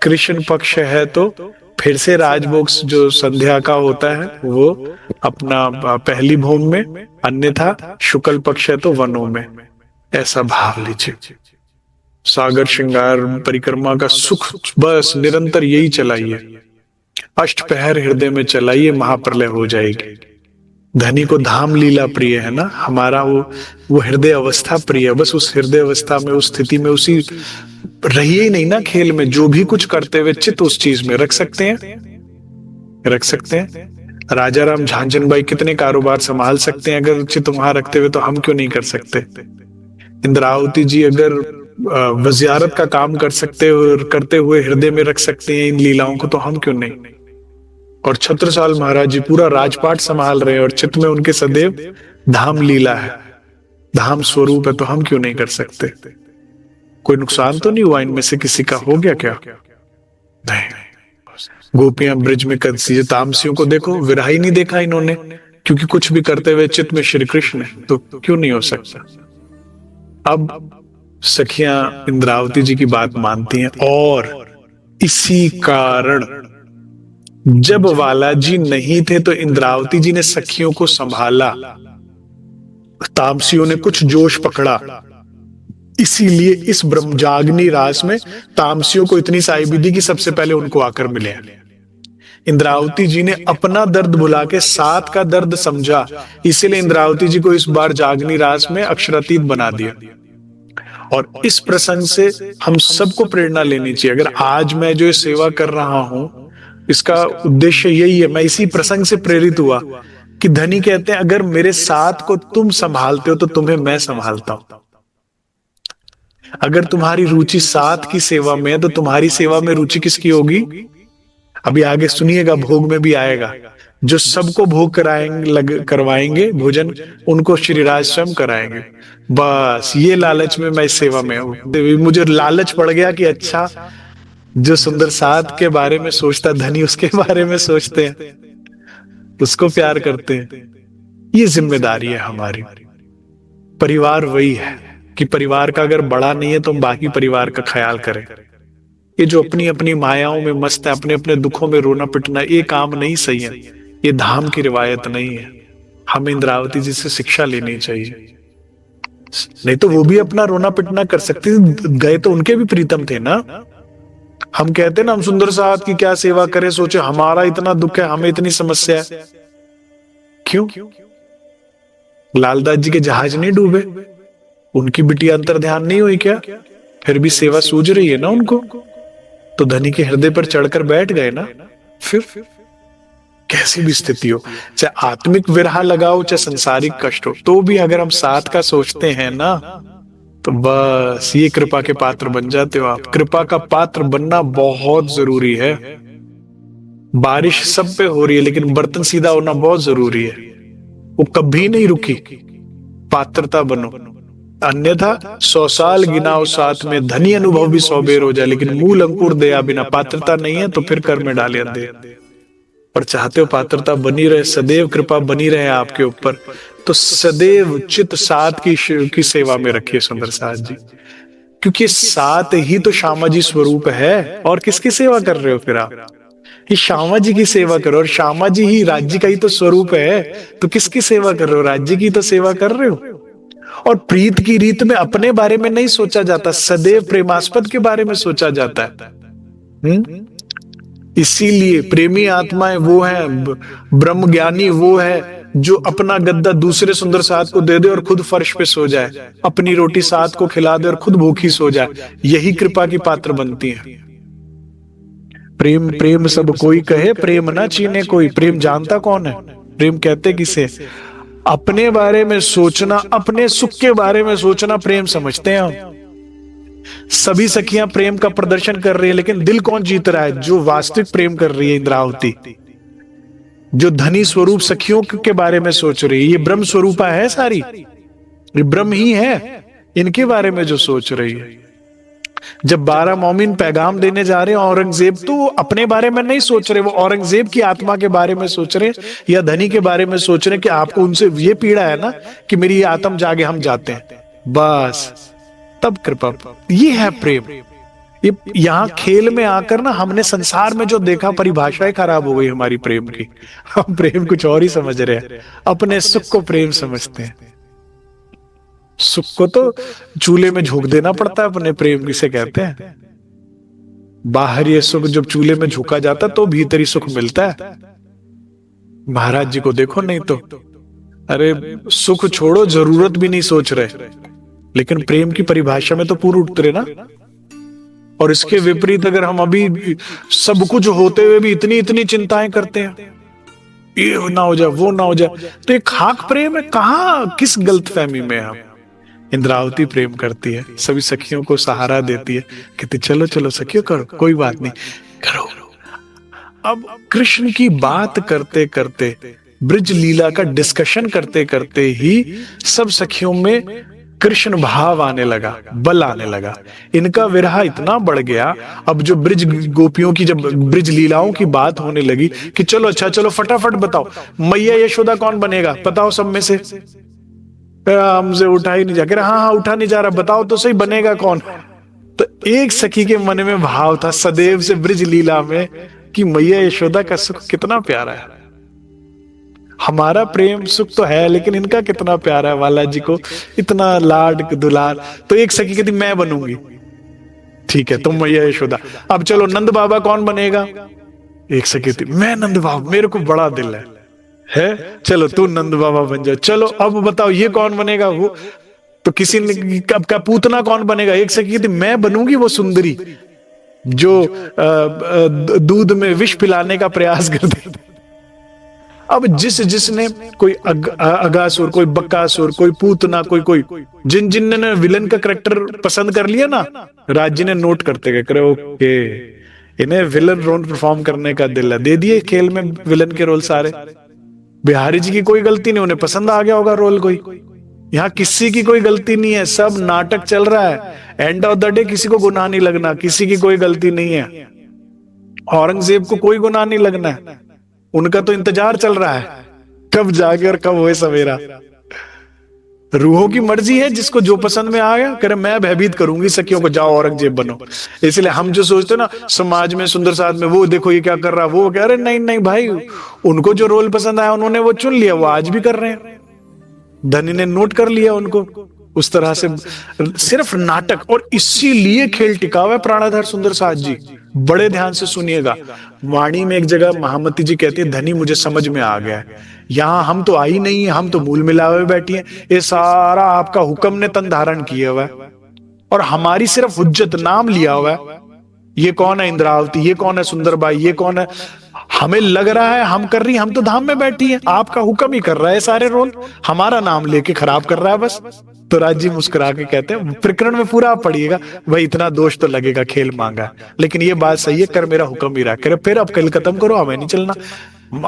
कृष्ण पक्ष है तो फिर से राजभोग जो संध्या का होता है वो अपना पहली भूमि में, अन्यथा शुक्ल पक्ष है तो वनों में। ऐसा भाव लीजिए। सागर श्रृंगार परिक्रमा का सुख बस निरंतर यही चलाइए, अष्टपहर हृदय में चलाइए, महाप्रलय हो जाएगी। धनी को धाम लीला प्रिय है ना, हमारा वो हृदय अवस्था प्रिय है। बस उस हृदय अवस्था में, उस स्थिति में, उसी रहिए ही नहीं ना खेल में, जो भी कुछ करते हुए चित्त उस चीज में रख सकते हैं, रख सकते हैं। राजा राम झांझन बाई कितने कारोबार संभाल सकते हैं अगर चित्त वहां रखते हुए, तो हम क्यों नहीं कर सकते। इंद्रावती जी अगर वजियारत का काम कर सकते और करते हुए हृदय में रख सकते हैं इन लीलाओं को, तो हम क्यों नहीं। और छत्रसाल महाराज जी पूरा राजपाट संभाल रहे हैं और चित्त में उनके सदैव धाम लीला है, धाम स्वरूप है, तो हम क्यों नहीं कर सकते। कोई नुकसान तो नहीं हुआ इनमें से किसी का, हो गया क्या, नहीं। गोपियां ब्रिज में कदसी, तामसियों को देखो, विरह ही नहीं देखा इन्होंने, क्योंकि कुछ भी करते हुए चित्त में श्री कृष्ण है, तो क्यों नहीं हो सकता। अब सखियां इंद्रावती जी की बात मानती हैं, और इसी कारण जब बालाजी नहीं थे तो इंद्रावती जी ने सखियों को संभाला, तामसियों ने कुछ जोश पकड़ा, इसीलिए इस ब्रह्मजाग्नि रास में तामसियों को इतनी साहिबी दी कि सबसे पहले उनको आकर मिले। इंद्रावती जी ने अपना दर्द भुला के साथ का दर्द समझा, इसीलिए इंद्रावती जी को इस बार जागनी रास में अक्षरातीत बना दिया। और इस प्रसंग से हम सबको प्रेरणा लेनी चाहिए। अगर आज मैं जो सेवा कर रहा हूं, इसका उद्देश्य यही है, मैं इसी प्रसंग से प्रेरित हुआ कि धनी कहते हैं अगर मेरे साथ को तुम संभालते हो तो तुम्हें मैं संभालता हूं। अगर तुम्हारी रुचि साथ की सेवा में है तो तुम्हारी सेवा में रुचि किसकी होगी। अभी आगे सुनिएगा, भोग में भी आएगा, जो सबको भोग करवाएंगे भोजन, उनको श्रीराज स्वयं कराएंगे। बस ये लालच में मैं इस सेवा में हूं। मुझे लालच पड़ गया कि अच्छा जो सुंदर साथ के बारे में सोचता धनी, उसके बारे में सोचते हैं, उसको प्यार करते हैं। ये जिम्मेदारी है हमारी। परिवार वही है कि परिवार का अगर बड़ा नहीं है तो हम बाकी परिवार का ख्याल करें। ये जो अपनी अपनी मायाओं में मस्त है, अपने अपने दुखों में रोना पिटना, ये काम नहीं सही है, ये धाम की रिवायत नहीं है। हमें इंद्रावती जी से शिक्षा लेनी चाहिए। नहीं तो वो भी अपना रोना पिटना कर सकती थी, गए तो उनके भी प्रीतम थे ना। हम कहते ना हम सुंदर साहब की क्या सेवा करें, सोचे हमारा इतना दुख है, हमें इतनी समस्या है, क्यों? लालदास जी के जहाज नहीं डूबे, उनकी बिटिया अंतर ध्यान नहीं हुई क्या? फिर भी सेवा सूझ रही है ना उनको, तो धनी के हृदय पर चढ़कर बैठ गए ना। फिर कैसी भी स्थिति हो, चाहे आत्मिक विरह लगाओ चाहे संसारिक कष्ट हो, तो भी अगर हम साथ का सोचते हैं ना, तो बस ये कृपा के पात्र बन जाते हो आप। कृपा का पात्र बनना बहुत जरूरी है। बारिश सब पे हो रही है, लेकिन बर्तन सीधा होना बहुत जरूरी है। वो कभी नहीं रुकी, पात्रता बनो, अन्यथा 100 साल गिनाओ साथ में, धनी अनुभव भी 100 बेर हो जाए, लेकिन मूल अंकुर दया बिना पात्रता नहीं है तो फिर कर में डाले अंधे। और चाहते हो पात्रता बनी रहे, सदैव कृपा बनी रहे आपके ऊपर, तो सदैव चित साथ की सेवा में रखिए सुंदर साथ जी, क्योंकि साथ ही तो श्यामा जी स्वरूप है। और किसकी सेवा कर रहे हो फिर आप? ये श्यामा जी की सेवा करो, और श्यामा जी ही राज्य का ही तो स्वरूप है, तो किसकी सेवा कर रहे हो? राज्य की तो सेवा कर रहे हो। और प्रीत की रीत में अपने बारे में नहीं सोचा जाता, सदैव प्रेमास्पद के बारे में सोचा जाता है। इसीलिए प्रेमी आत्माएं वो है, ब्रह्म ज्ञानी वो है जो अपना गद्दा दूसरे सुंदर साथ को दे दे और खुद फर्श पे सो जाए, अपनी रोटी साथ को खिला दे और खुद भूखी सो जाए। यही कृपा की पात्र बनती है। प्रेम प्रेम सब कोई कहे, प्रेम ना चीने कोई। प्रेम जानता कौन है? प्रेम कहते किसे? अपने बारे में सोचना, अपने सुख के बारे में सोचना प्रेम समझते हैं हम। सभी सखियां प्रेम का प्रदर्शन कर रही है, लेकिन दिल कौन जीत रहा है? जो वास्तविक प्रेम कर रही है इंद्रावती, जो धनी स्वरूप सखियों के बारे में सोच रही है। ये ब्रह्म स्वरूपा है सारी, ये ब्रह्म ही है, इनके बारे में जो सोच रही है। जब 12 मोमिन पैगाम देने जा रहे हैं औरंगजेब, तो अपने बारे में नहीं सोच रहे, वो औरंगजेब की आत्मा के बारे में सोच रहे या धनी के बारे में सोच रहे कि आपको उनसे ये पीड़ा है ना कि मेरी ये आत्म जागे, हम जाते हैं बस। तब कृपा, ये है प्रेम। ये यहां खेल में आकर ना हमने संसार में जो देखा, परिभाषाएं खराब हो गई हमारी प्रेम की। हम प्रेम कुछ और ही समझ रहे हैं, अपने सुख को प्रेम समझते हैं। सुख को तो चूल्हे में झोंक देना पड़ता है, अपने प्रेम किसे कहते हैं? बाहर ये सुख जब चूल्हे में झोंका जाता तो भीतरी सुख मिलता है। महाराज जी को देखो, नहीं तो अरे सुख छोड़ो, जरूरत भी नहीं सोच रहे, लेकिन प्रेम की परिभाषा में तो पूर्ण उतरे ना। और इसके विपरीत अगर हम अभी सब कुछ होते हुए भी इतनी इतनी चिंताएं करते हैं, ये ना हो जाए वो ना हो जाए, तो एक खाक प्रेम है। कहां, किस गलतफहमी में हम? इंद्रावती प्रेम करती है, सभी सखियों को सहारा देती है, कहती चलो चलो सखियों करो, कोई बात नहीं करो। अब कृष्ण की बात करते करते, ब्रिज लीला का डिस्कशन करते करते ही सब सखियों में कृष्ण भाव आने लगा, बल आने लगा। इनका विरह इतना बढ़ गया, अब जो ब्रिज गोपियों की, जब ब्रिज लीलाओं की बात होने लगी कि चलो अच्छा चलो फटाफट बताओ मैया यशोदा कौन बनेगा, बताओ सब में से। हमसे उठा ही नहीं जा, कह रहा हाँ हाँ उठा नहीं जा रहा, बताओ तो सही बनेगा कौन। तो एक सखी के मन में भाव था सदैव से ब्रिज लीला में कि मैया यशोदा का सुख कितना प्यारा है। हमारा प्रेम सुख तो है, लेकिन इनका कितना प्यारा है, वाला जी को इतना लाड दुलार। तो एक सखी कहती मैं बनूंगी, ठीक है तुम मैया यशोदा। अब चलो नंद बाबा कौन बनेगा? एक सखी कहती मैं नंद बाबा, मेरे को बड़ा दिल है चलो तू नंद बाबा बन जाओ। चलो अब बताओ ये कौन बनेगा? वो तो किसी ने कब का पूतना कौन बनेगा? एक सखी कहती मैं बनूंगी वो सुंदरी जो दूध में विष पिलाने का प्रयास करती। अब जिसने कोई अगासुर, कोई बक्कासुर, कोई पूतना, कोई जिन ने विलन का करेक्टर पसंद कर लिया ना, राज्य ने नोट करते गए, ओके इन्हें विलन रोल परफॉर्म करने का दिल है, दे दिए खेल में विलन के रोल सारे। बिहारी जी की कोई गलती नहीं, उन्हें पसंद आ गया होगा रोल कोई। यहाँ किसी की कोई गलती नहीं है, सब नाटक चल रहा है। एंड ऑफ द डे किसी को गुनाह नहीं लगना, किसी की कोई गलती नहीं है। औरंगजेब को कोई गुनाह नहीं लगना है, उनका तो इंतजार चल रहा है कब जागे और कब होए सवेरा। रूहों की मर्जी है, जिसको जो पसंद में आ गया करे मैं भयभीत करूंगी सखियों को, जाओ औरंगजेब बनो। इसलिए हम जो सोचते ना समाज में सुंदर साथ में, वो देखो ये क्या कर रहा है, वो कह रहे नहीं नहीं भाई, उनको जो रोल पसंद आया उन्होंने वो चुन लिया, वो आज भी कर रहे हैं। धनी ने नोट कर लिया उनको, उस तरह से सिर्फ नाटक, और इसीलिए खेल टिका हुआ है प्राणाधार सुंदर साथ जी। बड़े ध्यान से सुनिएगा, वाणी में एक जगह महामती जी कहती है, धनी मुझे समझ में आ गया है, यहाँ हम तो आई नहीं है, हम तो मूल मिलाए हुए बैठी हैं, ये सारा आपका हुक्म ने तन धारण किया हुआ है और हमारी सिर्फ हुज्जत नाम लिया हुआ है। ये कौन है इंद्रावती, ये कौन है सुंदरबाई, ये कौन है, हमें लग रहा है हम कर रही, हम तो धाम में बैठी हैं, आपका हुक्म ही कर रहा है सारे रोल, हमारा नाम लेके खराब कर रहा है बस। तो राज जी मुस्कुरा के कहते हैं, प्रकरण में पूरा आप पढ़िएगा, भाई इतना दोष तो लगेगा, खेल मांगा, लेकिन ये बात सही है, कर मेरा हुक्म ही रहा करे, फिर अब खेल खत्म करो, हमें नहीं चलना।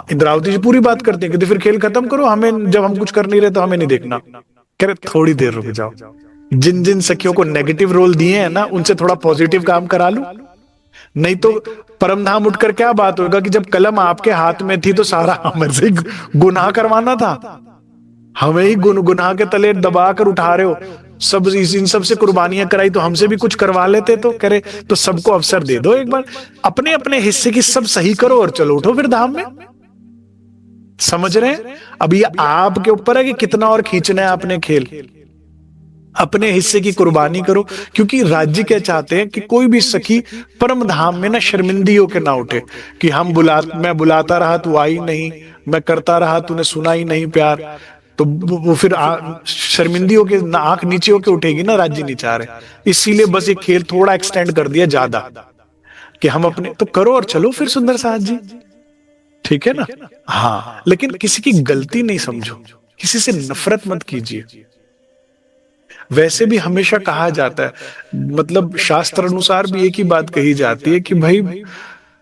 इंद्रावती जी पूरी बात करते हैं कि फिर खेल खत्म करो, हमें जब हम कुछ कर नहीं रहे तो हमें नहीं देखना। कह रहे थोड़ी देर रुक जाओ, जिन जिन सखियों को नेगेटिव रोल दिए हैं ना, उनसे थोड़ा पॉजिटिव काम करा लूं, नहीं तो परमधाम उठकर क्या बात होगा कि जब कलम आपके हाथ में थी तो सारा हमें से गुनाह करवाना था, हमें ही गुनाह के तले दबा कर उठा रहे हो, सब इन सब से कुर्बानियां कराई तो हमसे भी कुछ करवा लेते, तो करे तो सबको अवसर दे दो एक बार, अपने अपने हिस्से की सब सही करो और चलो उठो फिर धाम में। समझ रहे हैं? अब ये आपके ऊपर है कि कितना और खींचना है आपने खेल, अपने हिस्से की कुर्बानी करो, क्योंकि राज्य क्या चाहते हैं कि कोई भी सखी परम धाम में ना शर्मिंदी होकर ना उठे कि मैं बुलाता रहा तू आई नहीं, मैं करता रहा तूने सुना ही नहीं प्यार, तो वो फिर शर्मिंदी होके आंख नीचे होके उठेगी ना, राज्य नहीं चाह रहे। इसीलिए बस ये खेल थोड़ा एक्सटेंड कर दिया ज्यादा कि हम अपने तो करो और चलो फिर सुंदर साथ जी, ठीक है ना? हाँ, लेकिन किसी की गलती नहीं समझो, किसी से नफरत मत कीजिए। वैसे भी हमेशा कहा जाता है, मतलब शास्त्र अनुसार भी एक ही बात कही जाती है कि भाई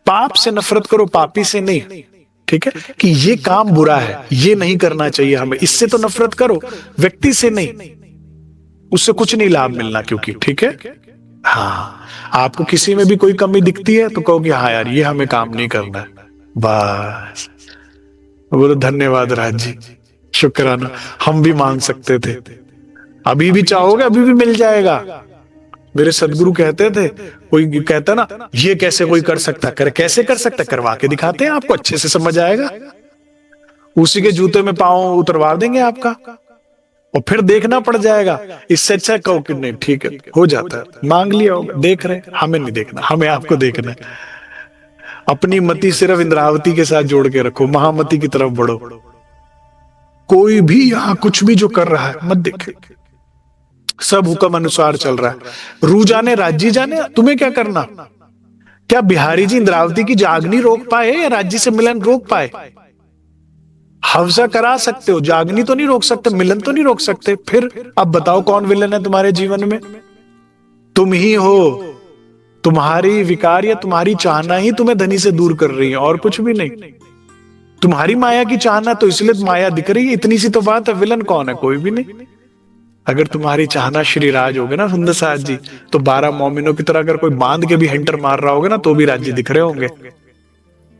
पाप से नफरत करो, पापी से नहीं, ठीक है? कि ये काम बुरा है, ये नहीं करना चाहिए हमें, इससे तो नफरत करो, व्यक्ति से नहीं, उससे कुछ नहीं लाभ मिलना, क्योंकि ठीक है। हाँ, आपको किसी में भी कोई कमी दिखती है तो कहो कि हाँ यार ये हमें काम नहीं करना है, बस। बोलो धन्यवाद राज जी, शुक्राना, हम भी मांग सकते थे, अभी भी चाहोगे अभी भी मिल जाएगा। मेरे सदगुरु कहते थे, कोई कहता ना ये कैसे कोई कर सकता, कैसे कर सकता, करवा के दिखाते हैं, आपको अच्छे से समझ आएगा, उसी के जूते में पांव उतरवा देंगे आपका और फिर देखना पड़ जाएगा। इससे अच्छा कहो कि नहीं ठीक है हो जाता है, मांग लिया होगा, देख रहे, हमें नहीं देखना, हमें आपको देखना है। अपनी मति सिर्फ इंद्रावती के साथ जोड़ के रखो, महामती की तरफ बढ़ो। कोई भी यहां कुछ भी जो कर रहा है मत देखे, सब हुक्म अनुसार चल रहा है। रू जाने राज्य जाने, तुम्हें क्या करना? क्या बिहारी जी इंद्रावती की जागनी रोक पाए या राज्य से मिलन रोक पाए? हवसा करा सकते हो, जागनी तो नहीं रोक सकते, मिलन तो नहीं रोक सकते। फिर अब बताओ कौन विलन है तुम्हारे जीवन में? तुम ही हो। तुम्हारी विकार या तुम्हारी चाहना ही तुम्हें धनी से दूर कर रही है, और कुछ भी नहीं। तुम्हारी माया की चाहना, तो इसलिए माया दिख रही है, इतनी सी तो बात है। विलन कौन है? कोई भी नहीं। अगर तुम्हारी चाहना श्री राज होगे ना सुंदर साथ जी, तो 12 मोमिनों की तरह अगर कोई बांध के भी हेंटर मार रहा होगा ना, तो भी राज्य दिख रहे होंगे।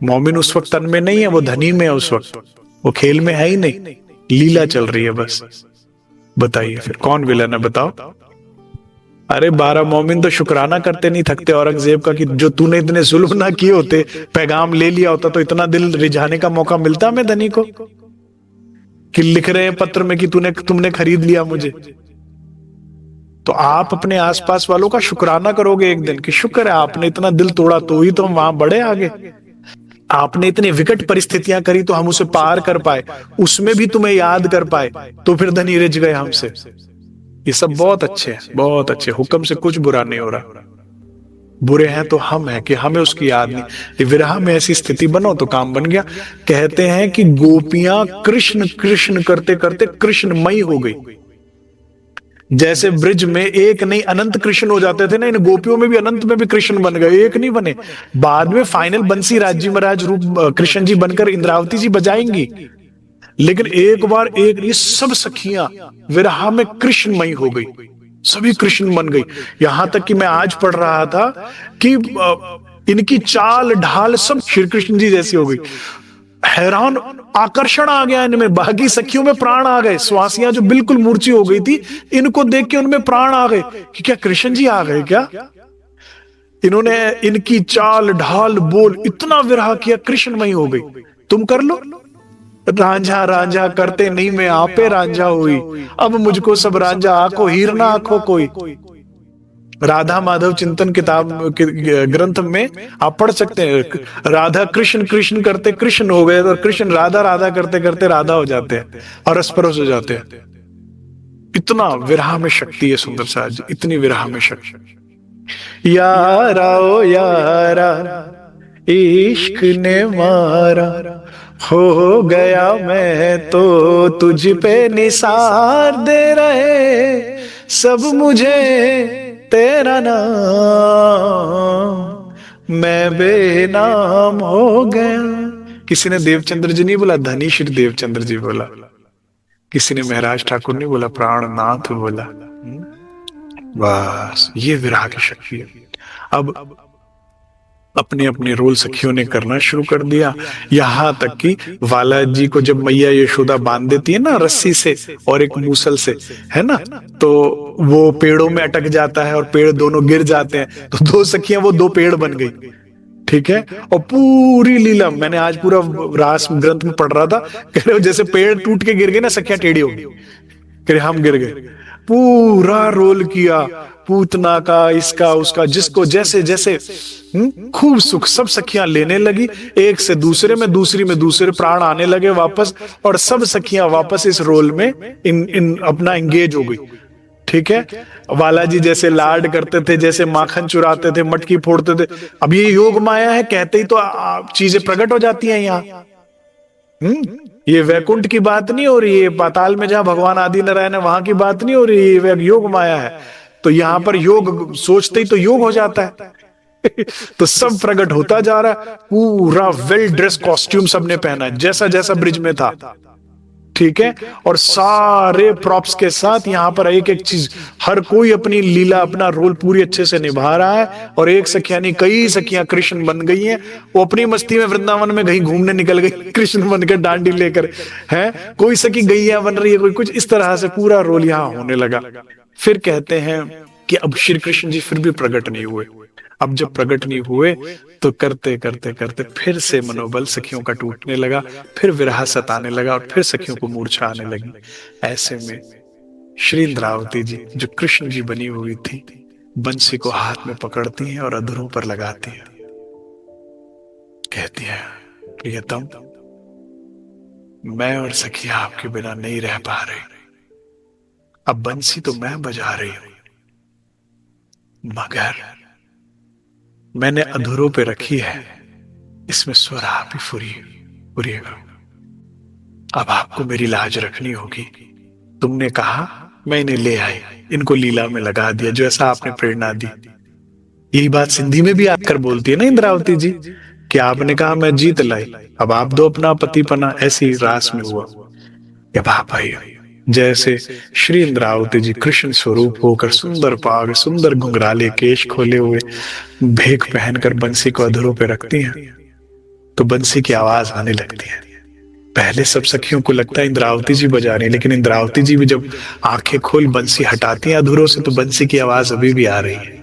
मोमिन उस वक्त तन में नहीं है, वो धनी में है उस वक्त, वो खेल में है ही नहीं, लीला चल रही है बस। बताइए फिर कौन विलन है, बताओ। अरे 12 मोमिन तो शुक्राना करते नहीं थकते औरंगजेब का कि जो तूने इतने जुल्म ना किए होते, पैगाम ले लिया होता तो इतना दिल रिझाने का मौका मिलता मैं धनी को, कि लिख रहे हैं पत्र में कि तुमने खरीद लिया मुझे। तो आप अपने आसपास वालों का शुक्राना करोगे एक दिन कि शुक्र है आपने इतना दिल तोड़ा, तो ही तो हम वहां बढ़े आगे। आपने इतनी विकट परिस्थितियां करी तो हम उसे पार कर पाए, उसमें भी तुम्हें याद कर पाए, तो फिर धनी रिझ गए हमसे। ये सब बहुत अच्छे हैं, बहुत अच्छे। हुक्म से कुछ बुरा नहीं हो रहा, बुरे हैं तो हम हैं कि हमें उसकी याद नहीं। विरह में ऐसी स्थिति बनो तो काम बन गया। कहते हैं कि गोपियां कृष्ण कृष्ण करते करते कृष्णमयी हो गई। जैसे ब्रिज में एक नहीं अनंत कृष्ण हो जाते थे ना, इन गोपियों में भी अनंत में भी कृष्ण बन गए, एक नहीं बने। बाद में फाइनल बंसी राजी महाराज रूप कृष्ण जी बनकर इंद्रावती जी बजाएंगी, लेकिन एक बार एक ये सब सखियां विरह में कृष्णमयी हो गई, सभी कृष्ण बन गई। यहां तक कि मैं आज पढ़ रहा था कि इनकी चाल ढाल सब श्री कृष्ण जी जैसी हो गई। हैरान, आकर्षण आ गया इनमें, बाकी सखियों में प्राण आ गए। स्वासियां जो बिल्कुल मूर्छी हो गई थी, इनको देख के उनमें प्राण आ गए कि क्या कृष्ण जी आ गए क्या। इन्होंने इनकी चाल ढाल बोल इतना विरह किया, कृष्णमयी हो गई। तुम कर लो, रांझा रांझा करते नहीं मैं आपे रांझा हुई, अब मुझको सब रांझा आखो हीर ना आखो कोई। राधा माधव चिंतन किताब ग्रंथ में आप पढ़ सकते हैं, राधा कृष्ण कृष्ण करते कृष्ण हो गए, और कृष्ण राधा राधा करते करते राधा हो जाते हैं और रसपरस हो जाते हैं। इतना विरह में शक्ति है सुंदर साज जी, इतनी विरह में शक्ति। यारा ओ यारा इश्क ने मारा, हो गया मैं तो तुझ पे निसार दे रहे सब मुझे तेरा नाम, मैं बेनाम हो गया। किसी ने देवचंद्र जी नहीं बोला, धनी श्री देवचंद्र जी बोला। किसी ने महाराज ठाकुर नहीं बोला, प्राणनाथ बोला। बस ये विरह की शक्ति है। अब अपने अपने रोल सखियों ने करना शुरू कर दिया, यहां तक कि वाला जी को जब मैया यशोदा बांध देती है ना रस्सी से और एक मूसल से, है ना, तो वो पेड़ों में अटक जाता है और पेड़ दोनों गिर जाते हैं, तो दो सखियां वो दो पेड़ बन गई। ठीक है, और पूरी लीला मैंने आज पूरा रास ग्रंथ में पढ़ रहा था, कह रहे हो जैसे पेड़ टूट के गिर गए ना, सखियां टेढ़ी हो गई, कह रहे हम गिर गए। पूरा रोल किया, पूतना का, इसका उसका, जिसको जैसे जैसे खूब सुख सब सखियां लेने लगी, एक से दूसरे में, दूसरी में दूसरे, प्राण आने लगे वापस, और सब सखियां वापस इस रोल में इन अपना एंगेज हो गई। ठीक है, वाला जी जैसे लाड करते थे, जैसे माखन चुराते थे, मटकी फोड़ते थे, अब ये योग माया है कहते ही तो चीजें प्रकट हो जाती हैं यहाँ। ये वैकुंठ की बात नहीं हो रही है, पाताल में जहां भगवान आदि नारायण है वहां की बात नहीं हो रही है, ये योग माया है। तो यहाँ पर योग सोचते ही तो योग हो जाता है। तो सब प्रकट होता जा रहा है, पूरा वेल ड्रेस कॉस्ट्यूम सबने पहना है जैसा जैसा ब्रिज में था। ठीक है, और सारे प्रॉप्स के साथ यहाँ पर एक एक चीज, हर कोई अपनी लीला अपना रोल पूरी अच्छे से निभा रहा है। और एक सखिया नहीं कई सखियां कृष्ण बन गई हैं, वो अपनी मस्ती में वृंदावन में कहीं घूमने निकल गई कृष्ण बनकर डांडी लेकर, है कोई सखी गैया बन रही है, कोई कुछ, इस तरह से पूरा रोल यहाँ होने लगा। फिर कहते हैं कि अब श्री कृष्ण जी फिर भी प्रकट नहीं हुए। अब जब प्रकट नहीं हुए तो करते करते करते फिर से मनोबल सखियों का टूटने लगा, फिर विरह सताने लगा और फिर सखियों को मूर्छा आने लगी। ऐसे में श्री इंद्रावती जी जो कृष्ण जी बनी हुई थी, बंसी को हाथ में पकड़ती हैं और अधरों पर लगाती हैं, कहती है प्रियतम मैं और सखिया आपके बिना नहीं रह पा रही, अब बंसी तो मैं बजा रही हूं, मगर मैंने अधूरों पे रखी है, इसमें स्वर आप ही फुरिएगा। अब आपको मेरी लाज रखनी होगी। तुमने कहा मैं इन्हें ले आई, इनको लीला में लगा दिया, जो ऐसा आपने प्रेरणा दी। यही बात सिंधी में भी आकर बोलती है ना इंद्रावती जी, कि आपने कहा मैं जीत लाई, अब आप दो अपना पति पना। ऐसी रास में हुआ कि बाप भाई जैसे श्री इंद्रावती जी कृष्ण स्वरूप होकर सुंदर पाग, सुंदर घुंघराले केश खोले हुए, भेक पहनकर बंसी को अधरों पे रखती हैं, तो बंसी की आवाज आने लगती है। पहले सब सखियों को लगता है इंद्रावती जी बजा रही है, लेकिन इंद्रावती जी भी जब आंखें खोल बंसी हटाती हैं अधरों से, तो बंसी की आवाज अभी भी आ रही है।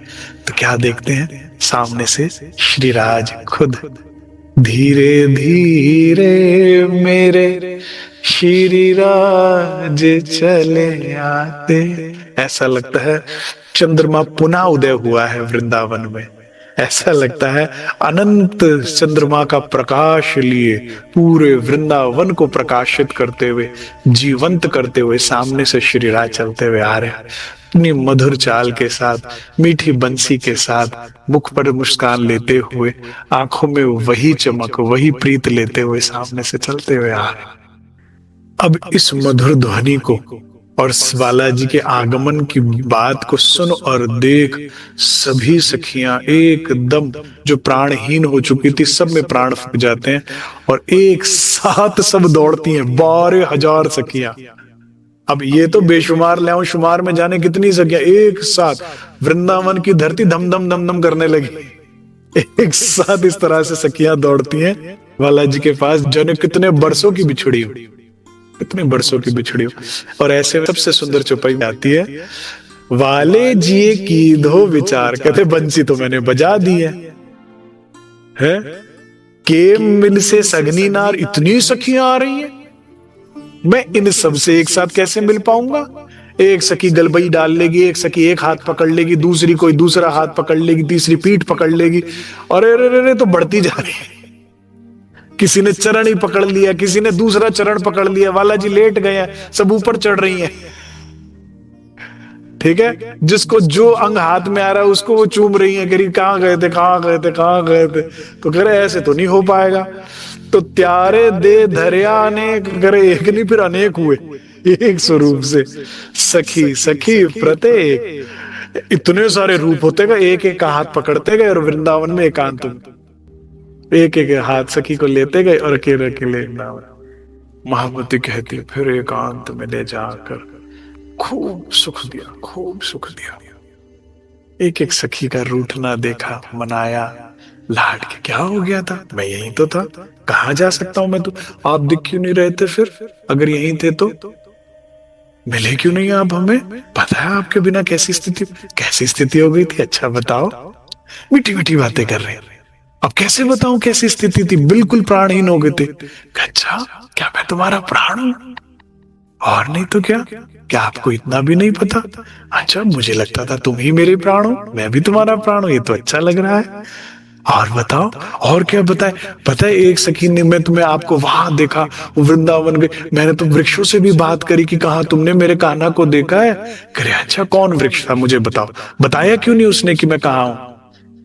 तो क्या देखते हैं, सामने से श्रीराज खुद धीरे धीरे मेरे श्री राज चले आते। ऐसा लगता है चंद्रमा पुनः उदय हुआ है वृंदावन में, ऐसा लगता है अनंत चंद्रमा का प्रकाश लिए पूरे वृंदावन को प्रकाशित करते हुए, जीवंत करते हुए सामने से श्री राज चलते हुए आ रहे हैं, अपनी मधुर चाल के साथ, मीठी बंसी के साथ, मुख पर मुस्कान लेते हुए, आंखों में वही चमक, वही प्रीत लेते हुए सामने से चलते हुए आ रहे। अब इस मधुर ध्वनि को और बालाजी के आगमन की बात को सुन और देख सभी सखियां एकदम जो प्राणहीन हो चुकी थी, सब में प्राण फूक जाते हैं और एक साथ सब दौड़ती हैं, 12,000 सखियां। अब ये तो बेशुमार ले शुमार में जाने कितनी सखियां एक साथ, वृंदावन की धरती धम धम धम धम करने लगी। एक साथ इस तरह से सखियां दौड़ती हैं बालाजी के पास, जो कितने बरसों की बिछड़ी हो, कितने बरसों की बिछड़ी हो। और ऐसे में सबसे सुंदर चौपाई आती है, वाले जी की दो विचार, कहते बंसी तो मैंने बजा दी है के मिल से सगनी नार, इतनी सखियां आ रही हैं, मैं इन सबसे एक साथ कैसे मिल पाऊंगा? एक सखी गलबई डाल लेगी, एक सखी एक हाथ पकड़ लेगी, दूसरी कोई दूसरा हाथ पकड़ लेगी, तीसरी पीठ पकड़ लेगी, और अरे तो बढ़ती जा रही है। किसी ने चरण ही पकड़ लिया, किसी ने दूसरा चरण पकड़ लिया, वाला जी लेट गए, सब ऊपर चढ़ रही हैं। ठीक है, जिसको जो अंग हाथ में आ रहा है उसको वो चूम रही है, करी कहां गए थे, कहां गए थे, कहां गए थे। तो कह रहे ऐसे तो नहीं हो पाएगा। तो त्यारे दे धरिया अनेक, करे एक नहीं फिर अनेक हुए एक स्वरूप से। सखी सखी प्रत्येक, इतने सारे रूप होते गए, एक एक हाथ पकड़ते गए, और वृंदावन में एकांत में एक एक हाथ सखी को लेते गए, और अकेले अकेले महामती कहती फिर एकांत में ले जाकर खूब सुख दिया, खूब सुख दिया। एक एक सखी का रूठना देखा, मनाया, लाड के क्या हो गया था, मैं यहीं तो था, कहां जा सकता हूं मैं? तो आप दिख क्यों नहीं रहे थे? फिर अगर यहीं थे तो मिले क्यों नहीं आप हमें? पता है आपके बिना कैसी स्थिति हो गई थी? अच्छा बताओ। मीठी मीठी बातें कर रहे हैं। अब कैसे बताऊं कैसी स्थिति थी? बिल्कुल प्राणहीन हो गए थे। अच्छा, क्या मैं तुम्हारा प्राण हूं? और नहीं तो क्या आपको इतना भी नहीं पता? अच्छा, मुझे लगता था तुम ही मेरे प्राण हो, मैं भी तुम्हारा प्राण हूं। ये तो अच्छा लग रहा है। और बताओ, और क्या बताए? पता है एक सखी ने, मैं तुम्हें आपको वहां देखा, वृंदावन गए, मैंने तो वृक्षों से भी बात करी कि कहा तुमने मेरे कान्हा को देखा है? करे अच्छा, कौन वृक्ष था मुझे बताओ। बताया क्यों नहीं उसने कि मैं कहाँ हूं?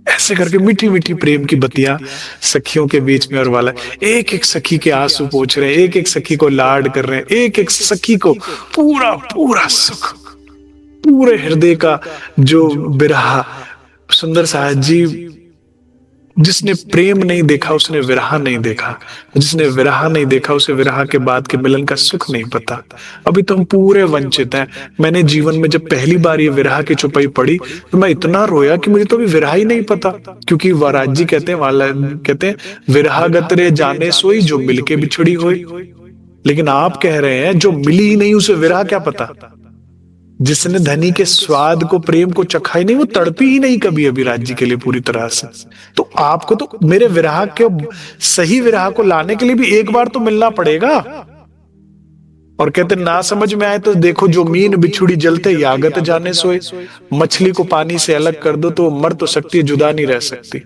ऐसे करके मीठी मीठी प्रेम की बतियां सखियों के बीच में। और वाला एक एक सखी के आंसू पोंछ रहे हैं, एक एक सखी को लाड कर रहे हैं, एक एक सखी को पूरा पूरा सुख, पूरे हृदय का जो बिरहा। सुंदर साहब जी, जिसने प्रेम नहीं देखा उसने विरह नहीं देखा, जिसने विरह नहीं देखा उसे विरह के बाद के मिलन का सुख नहीं पता। अभी तो हम पूरे वंचित हैं। मैंने जीवन में जब पहली बार ये विरह की चौपाई पढ़ी तो मैं इतना रोया कि मुझे तो अभी विरह ही नहीं पता। क्योंकि वराज जी कहते हैं विरह गतरे जाने सोई, जो मिलके बिछड़ी होई। लेकिन आप कह रहे हैं जो मिली ही नहीं उसे विरह क्या पता? जिसने धनी के स्वाद को, प्रेम को चखा ही नहीं, वो तड़पी ही नहीं कभी अभिराज जी के लिए पूरी तरह से। तो आपको तो मेरे विरह के सही विरह को लाने के लिए भी एक बार तो मिलना पड़ेगा। और कहते ना समझ में आए तो देखो, जो मीन बिछुड़ी जलते यागत जाने सोए। मछली को पानी से अलग कर दो तो मर तो सकती है, जुदा नहीं रह सकती।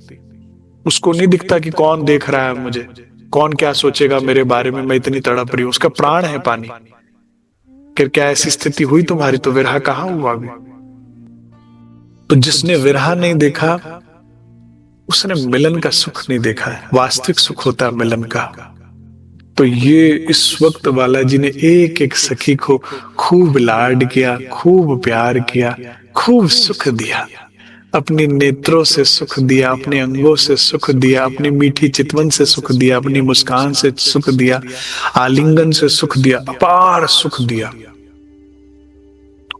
उसको नहीं दिखता कि कौन देख रहा है मुझे, कौन क्या सोचेगा मेरे बारे में, मैं इतनी तड़प रही हूं। उसका प्राण है पानी। क्या ऐसी स्थिति हुई तुम्हारी? तो विरह कहां हुआ अभी? तो जिसने विरह नहीं देखा उसने मिलन का सुख नहीं देखा है। वास्तविक सुख होता है मिलन का। तो ये इस वक्त बाला जी ने एक एक सखी को खूब लाड किया, खूब प्यार किया, खूब सुख दिया। अपनी नेत्रों से सुख दिया, अपने अंगों से सुख दिया, अपनी मीठी चितवन से सुख दिया, अपनी मुस्कान से सुख दिया, आलिंगन से सुख दिया, अपार सुख दिया।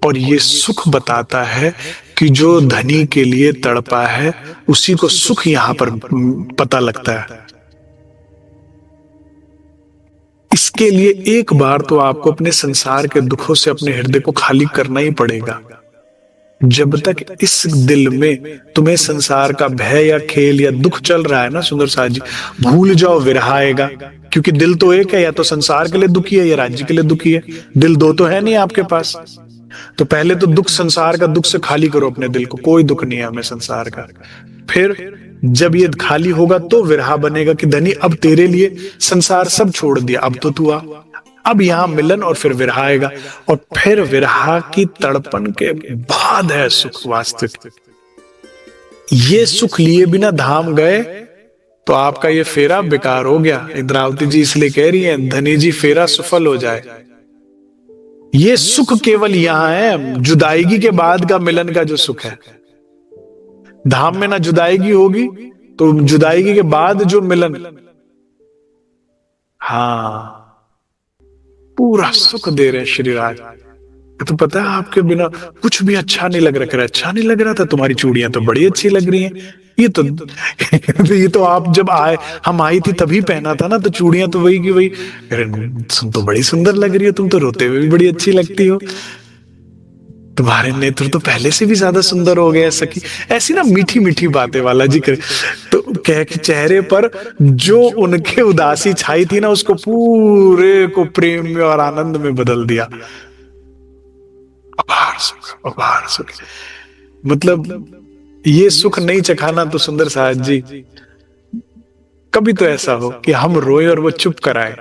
और ये सुख बताता है कि जो धनी के लिए तड़पा है उसी को सुख यहां पर पता लगता है। इसके लिए एक बार तो आपको अपने संसार के दुखों से अपने हृदय को खाली करना ही पड़ेगा। जब तक इस दिल में तुम्हें संसार का भय या खेल या दुख चल रहा है ना सुंदर साथ जी, भूल जाओ विरह आएगा। क्योंकि दिल तो एक है, या तो संसार के लिए दुखी है या राज्य के लिए दुखी है। दिल दो तो है नहीं आपके पास। तो पहले तो दुख, संसार का दुख से खाली करो अपने दिल को। कोई दुख नहीं है हमें संसार का। फिर जब ये खाली होगा तो विरह बनेगा कि धनी अब तेरे लिए संसार सब छोड़ दिया, अब तो तू आ। अब यहां मिलन और फिर विरह आएगा। और फिर विरह की तड़पन के बाद है सुख वास्तविक। ये सुख लिए बिना धाम गए तो आपका ये फेरा बेकार हो गया। इंद्रावती जी इसलिए कह रही है, धनी जी फेरा सफल हो जाए। ये सुख केवल यहां है, जुदाईगी के बाद का मिलन का जो सुख है। धाम में ना जुदाईगी होगी तो जुदाईगी के बाद जो मिलन, हाँ, पूरा सुख दे रहे श्री राज। तो पता है आपके बिना कुछ भी अच्छा नहीं लग रहा। अच्छा नहीं लग रहा था? तुम्हारी चूड़ियां तो बड़ी अच्छी लग रही हैं। ये तो आप जब आए, हम आई थी तभी पहना था ना, तो चूड़ियां तो वही की वही। तुम तो बड़ी सुंदर लग रही हो, तुम तो रोते हुए भी बड़ी अच्छी लगती हो, तुम्हारे नेत्र तो पहले से भी ज्यादा सुंदर हो गए। सखी ऐसी ना मीठी मीठी बातें वाला जी करे। तो चेहरे पर जो उनके उदासी छाई थी ना, उसको पूरे को प्रेम में और आनंद में बदल दिया। अपार सुख, अपार सुख। मतलब ये सुख नहीं चखाना तो सुंदर साहब जी, कभी तो ऐसा हो कि हम रोए और वो चुप कराए,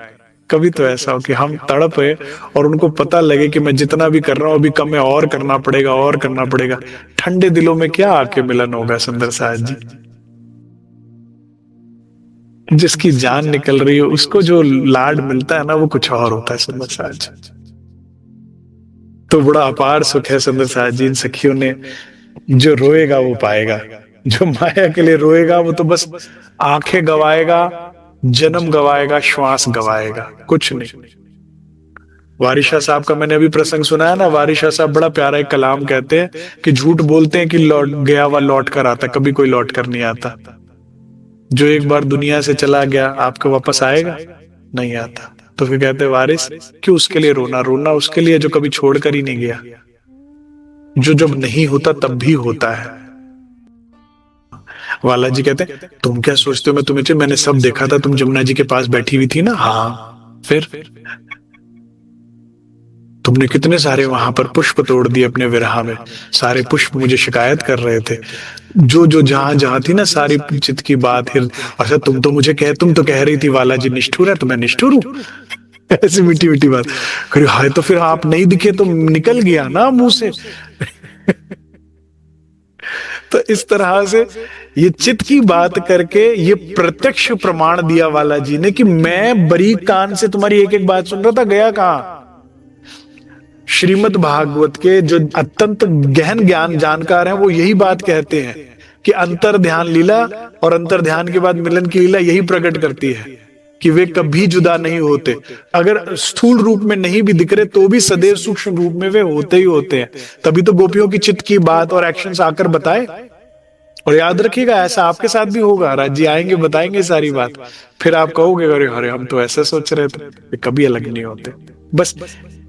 कभी तो ऐसा हो कि हम तड़पे और उनको पता लगे कि मैं जितना भी कर रहा हूं अभी कम है, और करना पड़ेगा, और करना पड़ेगा। ठंडे दिलों में क्या आके मिलन होगा सुंदर साहब जी। जिसकी जान निकल रही है उसको जो लाड मिलता है ना, वो कुछ और होता है सुंदर साहब जी। तो बड़ा अपार सुख है सुंदर साहब जी इन सखियों ने। जो रोएगा वो पाएगा, जो माया के लिए रोएगा वो तो बस आंखें गवाएगा, जन्म गवाएगा, श्वास गवाएगा, कुछ नहीं। वारिशा साहब का मैंने अभी प्रसंग सुना है ना, वारिशा साहब बड़ा प्यारा एक कलाम कहते हैं कि झूठ बोलते हैं कि लौट गया हुआ लौट कर आता, कभी कोई लौट कर नहीं आता। जो एक बार दुनिया से चला गया आपको वापस आएगा? नहीं आता। तो फिर कहते वारिस क्यों उसके लिए रोना, रोना उसके लिए जो कभी छोड़कर ही नहीं गया, जो जब नहीं होता तब भी होता है। वाला जी कहते हैं तुम क्या सोचते हो मैं तुम्हें, मैंने सब देखा था, तुम जमुना जी के पास बैठी हुई थी ना। हाँ, फिर तुमने कितने सारे वहां पर पुष्प तोड़ दिए अपने विरह में, सारे पुष्प मुझे शिकायत कर रहे थे, जो जो जहां जहां थी ना सारी चित की बात। अच्छा तुम तो कह रही थी वाला जी निष्ठुर है, तो मैं निष्ठुर हूं? ऐसी मीठी मीठी बात करी। हाय तो फिर आप नहीं दिखे तो निकल गया ना मुंह से। तो इस तरह से ये चित की बात करके ये प्रत्यक्ष प्रमाण दिया वाला जी ने कि मैं बरीक कान से तुम्हारी एक एक बात सुन रहा था, गया कहां? श्रीमद् भागवत के जो अत्यंत गहन ज्ञान जानकार हैं वो यही बात कहते हैं कि अंतर ध्यान लीला और अंतर ध्यान के बाद मिलन की लीला यही प्रकट करती है कि वे कभी जुदा नहीं होते। अगर स्थूल रूप में नहीं भी दिख रहे तो भी सदैव सूक्ष्म रूप में वे होते ही होते हैं। तभी तो गोपियों की चित्त की बात और एक्शंस आकर बताए। और याद रखिएगा ऐसा आपके साथ भी होगा, राज जी आएंगे बताएंगे सारी बात, फिर आप कहोगे अरे अरे हम तो ऐसे सोच रहे थे। कभी अलग नहीं होते। बस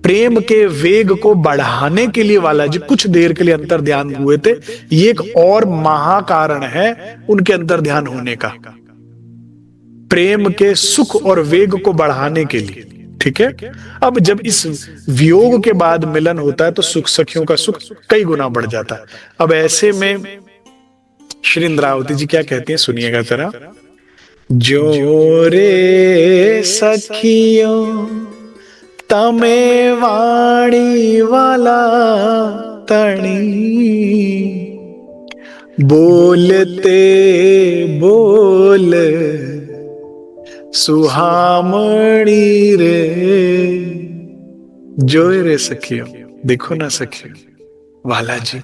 प्रेम के वेग को बढ़ाने के लिए वाला जी कुछ देर के लिए अंतर ध्यान हुए थे। ये एक और महाकारण है उनके अंतर ध्यान होने का, प्रेम के सुख और वेग को बढ़ाने के लिए। ठीक है, अब जब इस वियोग के बाद मिलन होता है तो सुख, सखियों का सुख कई गुना बढ़ जाता है। अब ऐसे में श्री इंद्रावती जी क्या कहती हैं, सुनिएगा जरा। जो रे सखियों तमे वाणी वाला तणी, बोलते बोल सुहामणी रे। जो रे सखियों, देखो ना सखियों, वाला जी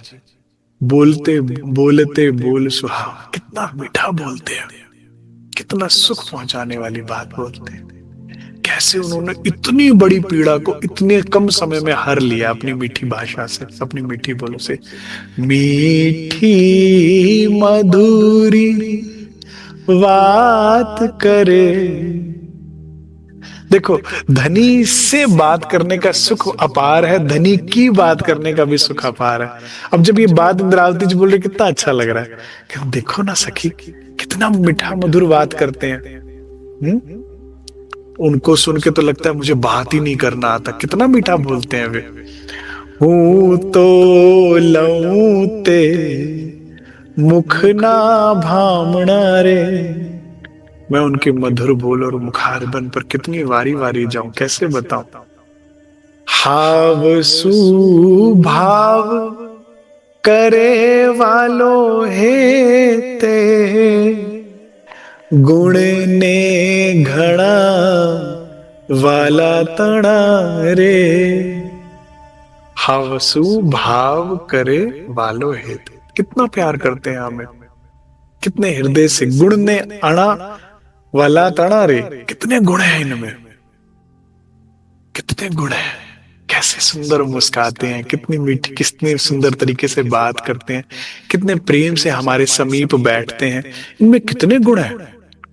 बोलते बोलते बोल सुहाव, कितना मीठा बोलते हैं, कितना सुख पहुंचाने वाली बात बोलते हैं। कैसे उन्होंने इतनी बड़ी पीड़ा को इतने कम समय में हर लिया अपनी मीठी भाषा से, अपनी मीठी बोलों से। मीठी मधुरी बात करे। देखो धनी से बात करने का सुख अपार है, धनी की बात करने का भी सुख अपार है। अब जब ये बात इंद्रावती जी बोल रहे कितना अच्छा लग रहा है कि देखो ना सखी कितना मीठा मधुर बात करते हैं। उनको सुन के तो लगता है मुझे बात ही नहीं करना आता, कितना मीठा बोलते हैं वे। हूं तो लऊते मुख ना भामना रे। मैं उनके मधुर बोल और मुखार बन पर कितनी वारी वारी जाऊं, कैसे बताऊं। हाव सुभाव करे वालो हेते, गुण ने घड़ा वाला तड़ा रे। हावसु भाव करे वालो हेते, कितना प्यार करते हैं हमें, कितने हृदय से। गुण ने अणा वाला तड़ा रे, कितने गुण हैं इनमें, कितने गुण हैं। कैसे सुंदर मुस्काते हैं, कितनी मीठी, कितने सुंदर तरीके से बात करते हैं, कितने प्रेम से हमारे समीप बैठते हैं। इनमें कितने गुण हैं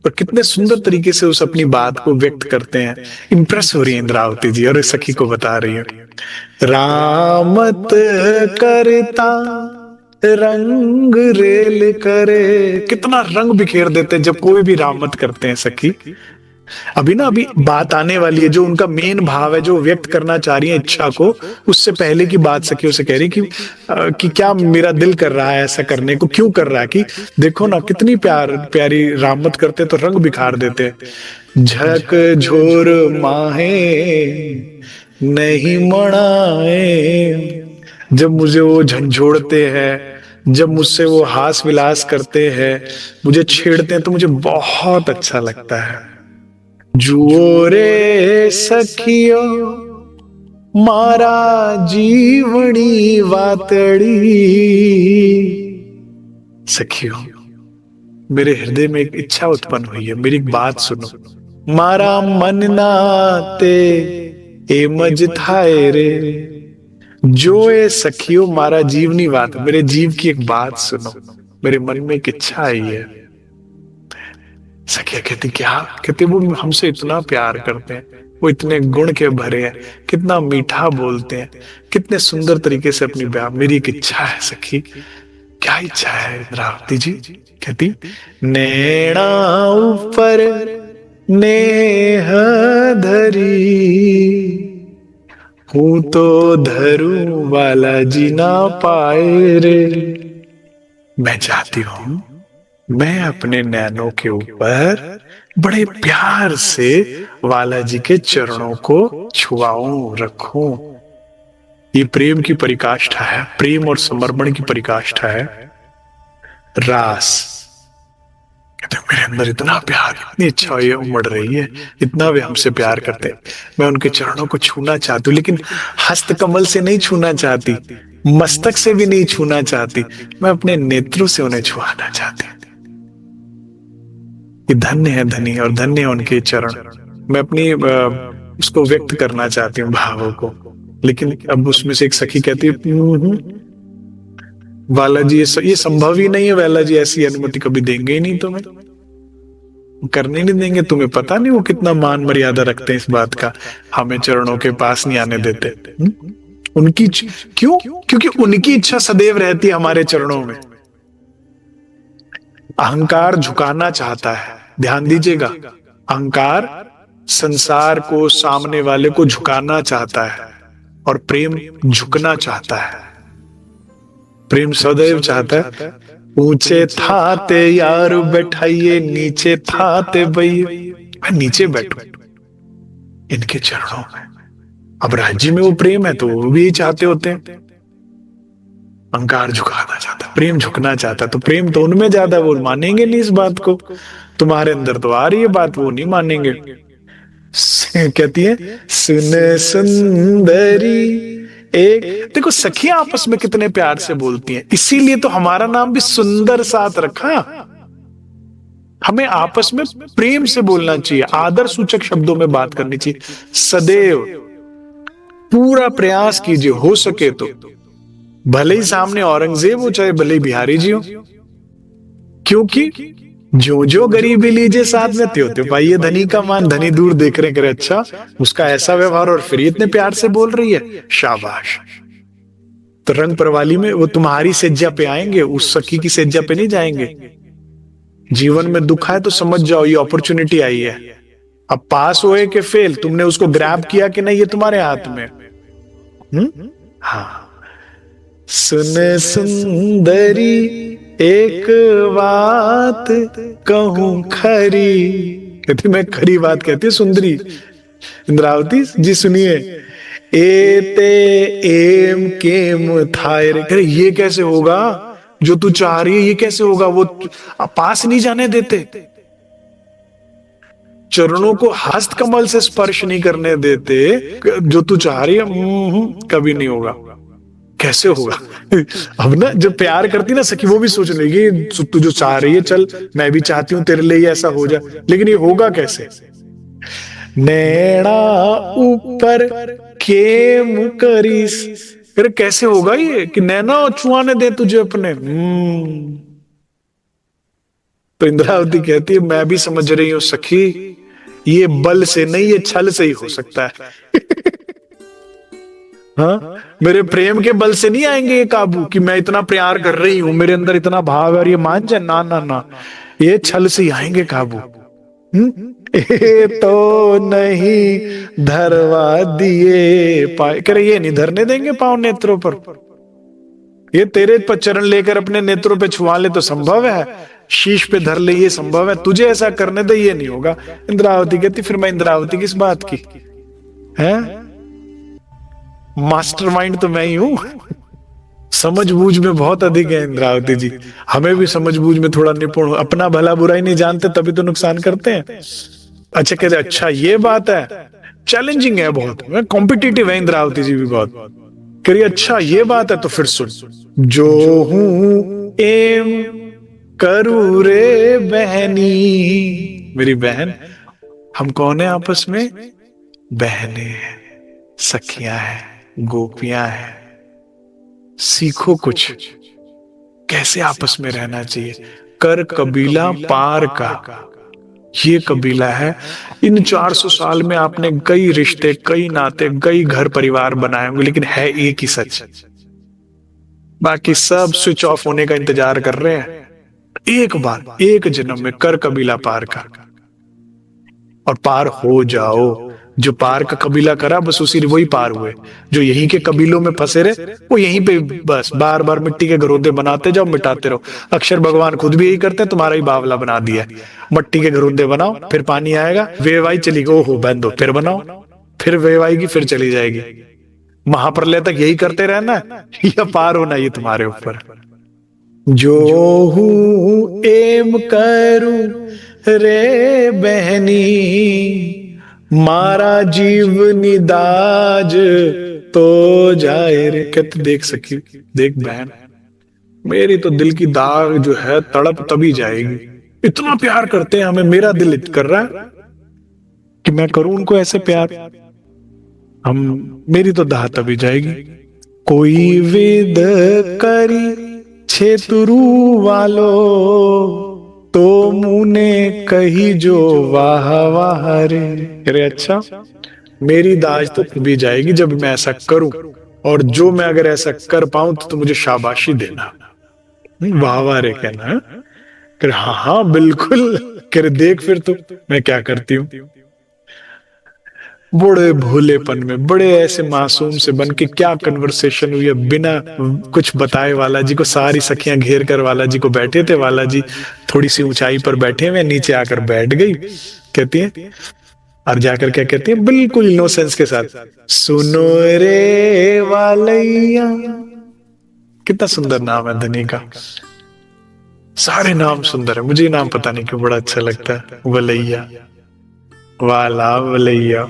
और कितने सुंदर तरीके से उस अपनी बात को व्यक्त करते हैं। इंप्रेस हो रही है इंद्रावती जी और इस सखी को बता रही है। रामत करता रंग रेल करे। कितना रंग बिखेर देते हैं जब कोई भी रामत करते हैं सखी। अभी बात आने वाली है, जो उनका मेन भाव है, जो व्यक्त करना चाह रही है इच्छा को, उससे पहले की बात सखियों से कह रही कि क्या मेरा दिल कर रहा है ऐसा करने को, क्यों कर रहा है, कि देखो ना कितनी प्यारी रामत करते तो रंग बिखार देते। झक झोर माहे नहीं मनाए, जब मुझे वो झंझोड़ते हैं, जब मुझसे वो हास विलास करते हैं, मुझे छेड़ते हैं, तो मुझे बहुत अच्छा लगता है। जुओ रे सखियो मारा जीवनी वातड़ी। सखियों, मेरे हृदय में एक इच्छा उत्पन्न हुई है, मेरी एक बात सुनो। मारा मन नाते ए मज थाए रे, जो ए सखियो मारा जीवनी बात, मेरे जीव की एक बात सुनो, मेरे मन में एक इच्छा आई है। सखिया कहती क्या? कहती वो हमसे इतना प्यार करते हैं, वो इतने गुण के भरे हैं, कितना मीठा बोलते हैं, कितने सुंदर तरीके से अपनी बयान। मेरी एक इच्छा है सखी। क्या इच्छा है इंद्रावती जी? कहती नैना ऊपर नेह धरी, हूं तो धरू वाला जी ना पाए रे। मैं चाहती हूं मैं अपने नैनों के ऊपर बड़े प्यार से वाला जी के चरणों को छुआऊं, रखूं। ये प्रेम की परिकाष्ठा है, प्रेम और समर्पण की परिकाष्ठा है रास। कहते मेरे अंदर इतना प्यार, इतनी इच्छा हुई है, उमड़ रही है, इतना वे हमसे प्यार करते हैं। मैं उनके चरणों को छूना चाहती हूँ, लेकिन हस्त कमल से नहीं छूना चाहती, मस्तक से भी नहीं छूना चाहती, मैं अपने नेत्रों से उन्हें छुआना चाहती हूँ। कि धन्य है धनी और धन्य है उनके चरण। मैं अपनी उसको व्यक्त करना चाहती हूँ भावों को, लेकिन अब उसमें से एक सखी कहती है वाला जी ये संभव ही नहीं है, वाला जी ऐसी अनुमति कभी देंगे ही नहीं, तुम्हें करने नहीं देंगे। तुम्हें पता नहीं वो कितना मान मर्यादा रखते हैं इस बात का, हमें चरणों के पास नहीं आने देते। उनकी क्यों? क्योंकि उनकी इच्छा सदैव रहती है हमारे चरणों में। अहंकार झुकाना चाहता है, ध्यान दीजिएगा, अहंकार संसार को, सामने वाले को झुकाना चाहता है, और प्रेम झुकना चाहता है। प्रेम सदैव चाहता है ऊंचे थाते यार बैठाइए, नीचे थाते भई मैं नीचे बैठू इनके चरणों में। अब राज्य में वो प्रेम है तो वो भी यही चाहते होते हैं। अहंकार झुकाना चाहता, प्रेम झुकना चाहता, तो प्रेम तो उनमें ज्यादा, वो मानेंगे नहीं इस बात को। तुम्हारे अंदर तो आ रही है बात, वो नहीं मानेंगे। कहती है सुन सुंदरी एक, देखो सखियां आपस में कितने प्यार से बोलती हैं, इसीलिए तो हमारा नाम भी सुंदर साथ रखा। हमें आपस में प्रेम से बोलना चाहिए, आदर सूचक शब्दों में बात करनी चाहिए सदैव। पूरा प्रयास कीजिए हो सके तो, भले ही सामने औरंगजेब हो चाहे भले ही बिहारी जी हो, क्योंकि जो जो गरीबी लीजिए साथ में त्यों पाइए धनी का मान। धनी दूर देख रहे करे अच्छा उसका ऐसा व्यवहार, और फिर इतने प्यार से बोल रही है, शाबाश। तो रंग प्रवाली में वो तुम्हारी सेज्जा पे आएंगे, उस सखी की सेज्जा पे नहीं जाएंगे। जीवन में दुख है तो समझ जाओ ये अपॉर्चुनिटी आई है। अब पास होए कि फेल, तुमने उसको ग्रैब किया कि नहीं, ये तुम्हारे हाथ में। हाँ, सुन सुंदरी एक बात कहूं खरी, कहती मैं खरी बात कहती सुंदरी। इंद्रावती जी सुनिए, एते एम केम थाए रे, करे ये कैसे होगा जो तू चाह रही है, ये कैसे होगा? वो पास नहीं जाने देते, चरणों को हस्त कमल से स्पर्श नहीं करने देते, जो तू चाह रही है कभी नहीं होगा। कैसे होगा? अब ना जब प्यार करती ना सखी, वो भी सोच लेगी तू जो चाह रही है चल मैं भी चाहती हूँ तेरे लिए ऐसा हो जाए, लेकिन ये होगा कैसे? नैना ऊपर केम करीस, फिर कैसे होगा ये कि नैना छुआने दे तुझे अपने। तो इंद्रावती कहती है मैं भी समझ रही हूं सखी, ये बल से नहीं ये छल से ही हो सकता है। हाँ, मेरे प्रेम के बल से नहीं आएंगे ये काबू कि मैं इतना प्यार कर रही हूं, मेरे अंदर इतना भाव है और ये मान जाए, ना ना ना, ये छल से ही आएंगे काबू। ये तो नहीं धरवा दिए पाए, करे ये नहीं धरने देंगे पांव नेत्रों पर। ये तेरे पर चरण लेकर अपने नेत्रों पे छुआ ले तो संभव है, शीश पे धर ले ये संभव है, तुझे ऐसा करने दे ये नहीं होगा। इंद्रावती कहती फिर मैं इंद्रावती किस बात की है, मास्टरमाइंड तो मैं ही हूं। समझबूझ में बहुत अधिक है इंद्रावती जी, हमें भी समझबूझ में थोड़ा निपुण हो, अपना भला बुरा ही नहीं जानते तभी तो नुकसान करते हैं। अच्छा कहते अच्छा ये बात है, चैलेंजिंग है बहुत, कॉम्पिटिटिव है इंद्रावती जी भी बहुत। करिए अच्छा ये बात है तो फिर सुन, जो हूं एम करू रे बहनी, मेरी बहन, हम कौन है आपस में, बहनें हैं, सखियां हैं, गोपियां हैं, सीखो कुछ कैसे आपस में रहना चाहिए। कर कबीला पार का, ये कबीला है। इन 400 साल में आपने कई रिश्ते, कई नाते, कई घर परिवार बनाए होंगे, लेकिन है एक ही सच, बाकी सब स्विच ऑफ होने का इंतजार कर रहे हैं। एक बार एक जन्म में कर कबीला पार का, और पार हो जाओ। जो पार का कबीला करा बस उसी वही पार हुए, जो यहीं के कबीलों में फंसे रहे वो यहीं पे बस बार बार मिट्टी के घरोंदे बनाते जाओ, मिटाते रहो। अक्षर भगवान खुद भी यही करते हैं, तुम्हारा ही बावला बना दिया है। मिट्टी के घरोंदे बनाओ, फिर पानी आएगा, वेवाई चली गई, ओहो बंद हो, फिर बनाओ, फिर वेवाई की, फिर चली जाएगी। महाप्रलय तक यही करते रहना या पार होना ये तुम्हारे ऊपर। जो हूं एम करूं रे बहनी, मारा जीवनी दाज तो जाए रे। कहते देख सकी, देख बहन, मेरी तो दिल की दाग जो है तड़प तभी जाएगी। इतना प्यार करते हैं हमें, मेरा दिल कर रहा है कि मैं करूं उनको ऐसे प्यार, हम, मेरी तो दाह तभी जाएगी। कोई विद करी छेतुरु वालो, तो मुने कही जो वाह वाह रे। अरे अच्छा, मेरी दाज तो भी जाएगी जब मैं ऐसा करूं, और जो मैं अगर ऐसा कर पाऊं तो मुझे शाबाशी देना, वाह वाह रे कहना। कर हाँ हाँ बिल्कुल, कर देख फिर तू मैं क्या करती हूँ। बड़े भोलेपन में, बड़े ऐसे मासूम से बन के क्या कन्वर्सेशन हुई है, बिना कुछ बताए वाला जी को सारी सखियां घेर कर वाला जी को बैठे थे। वाला जी थोड़ी सी ऊंचाई पर बैठे हुए, नीचे आकर बैठ गई। कहती है, और जाकर क्या कहती है बिल्कुल इनोसेंस के साथ, सुनो रे वालैया। कितना सुंदर नाम है धनी का, सारे नाम सुंदर है, मुझे ये नाम पता नहीं क्यों बड़ा अच्छा लगता है। वलैया, वाला वलैया,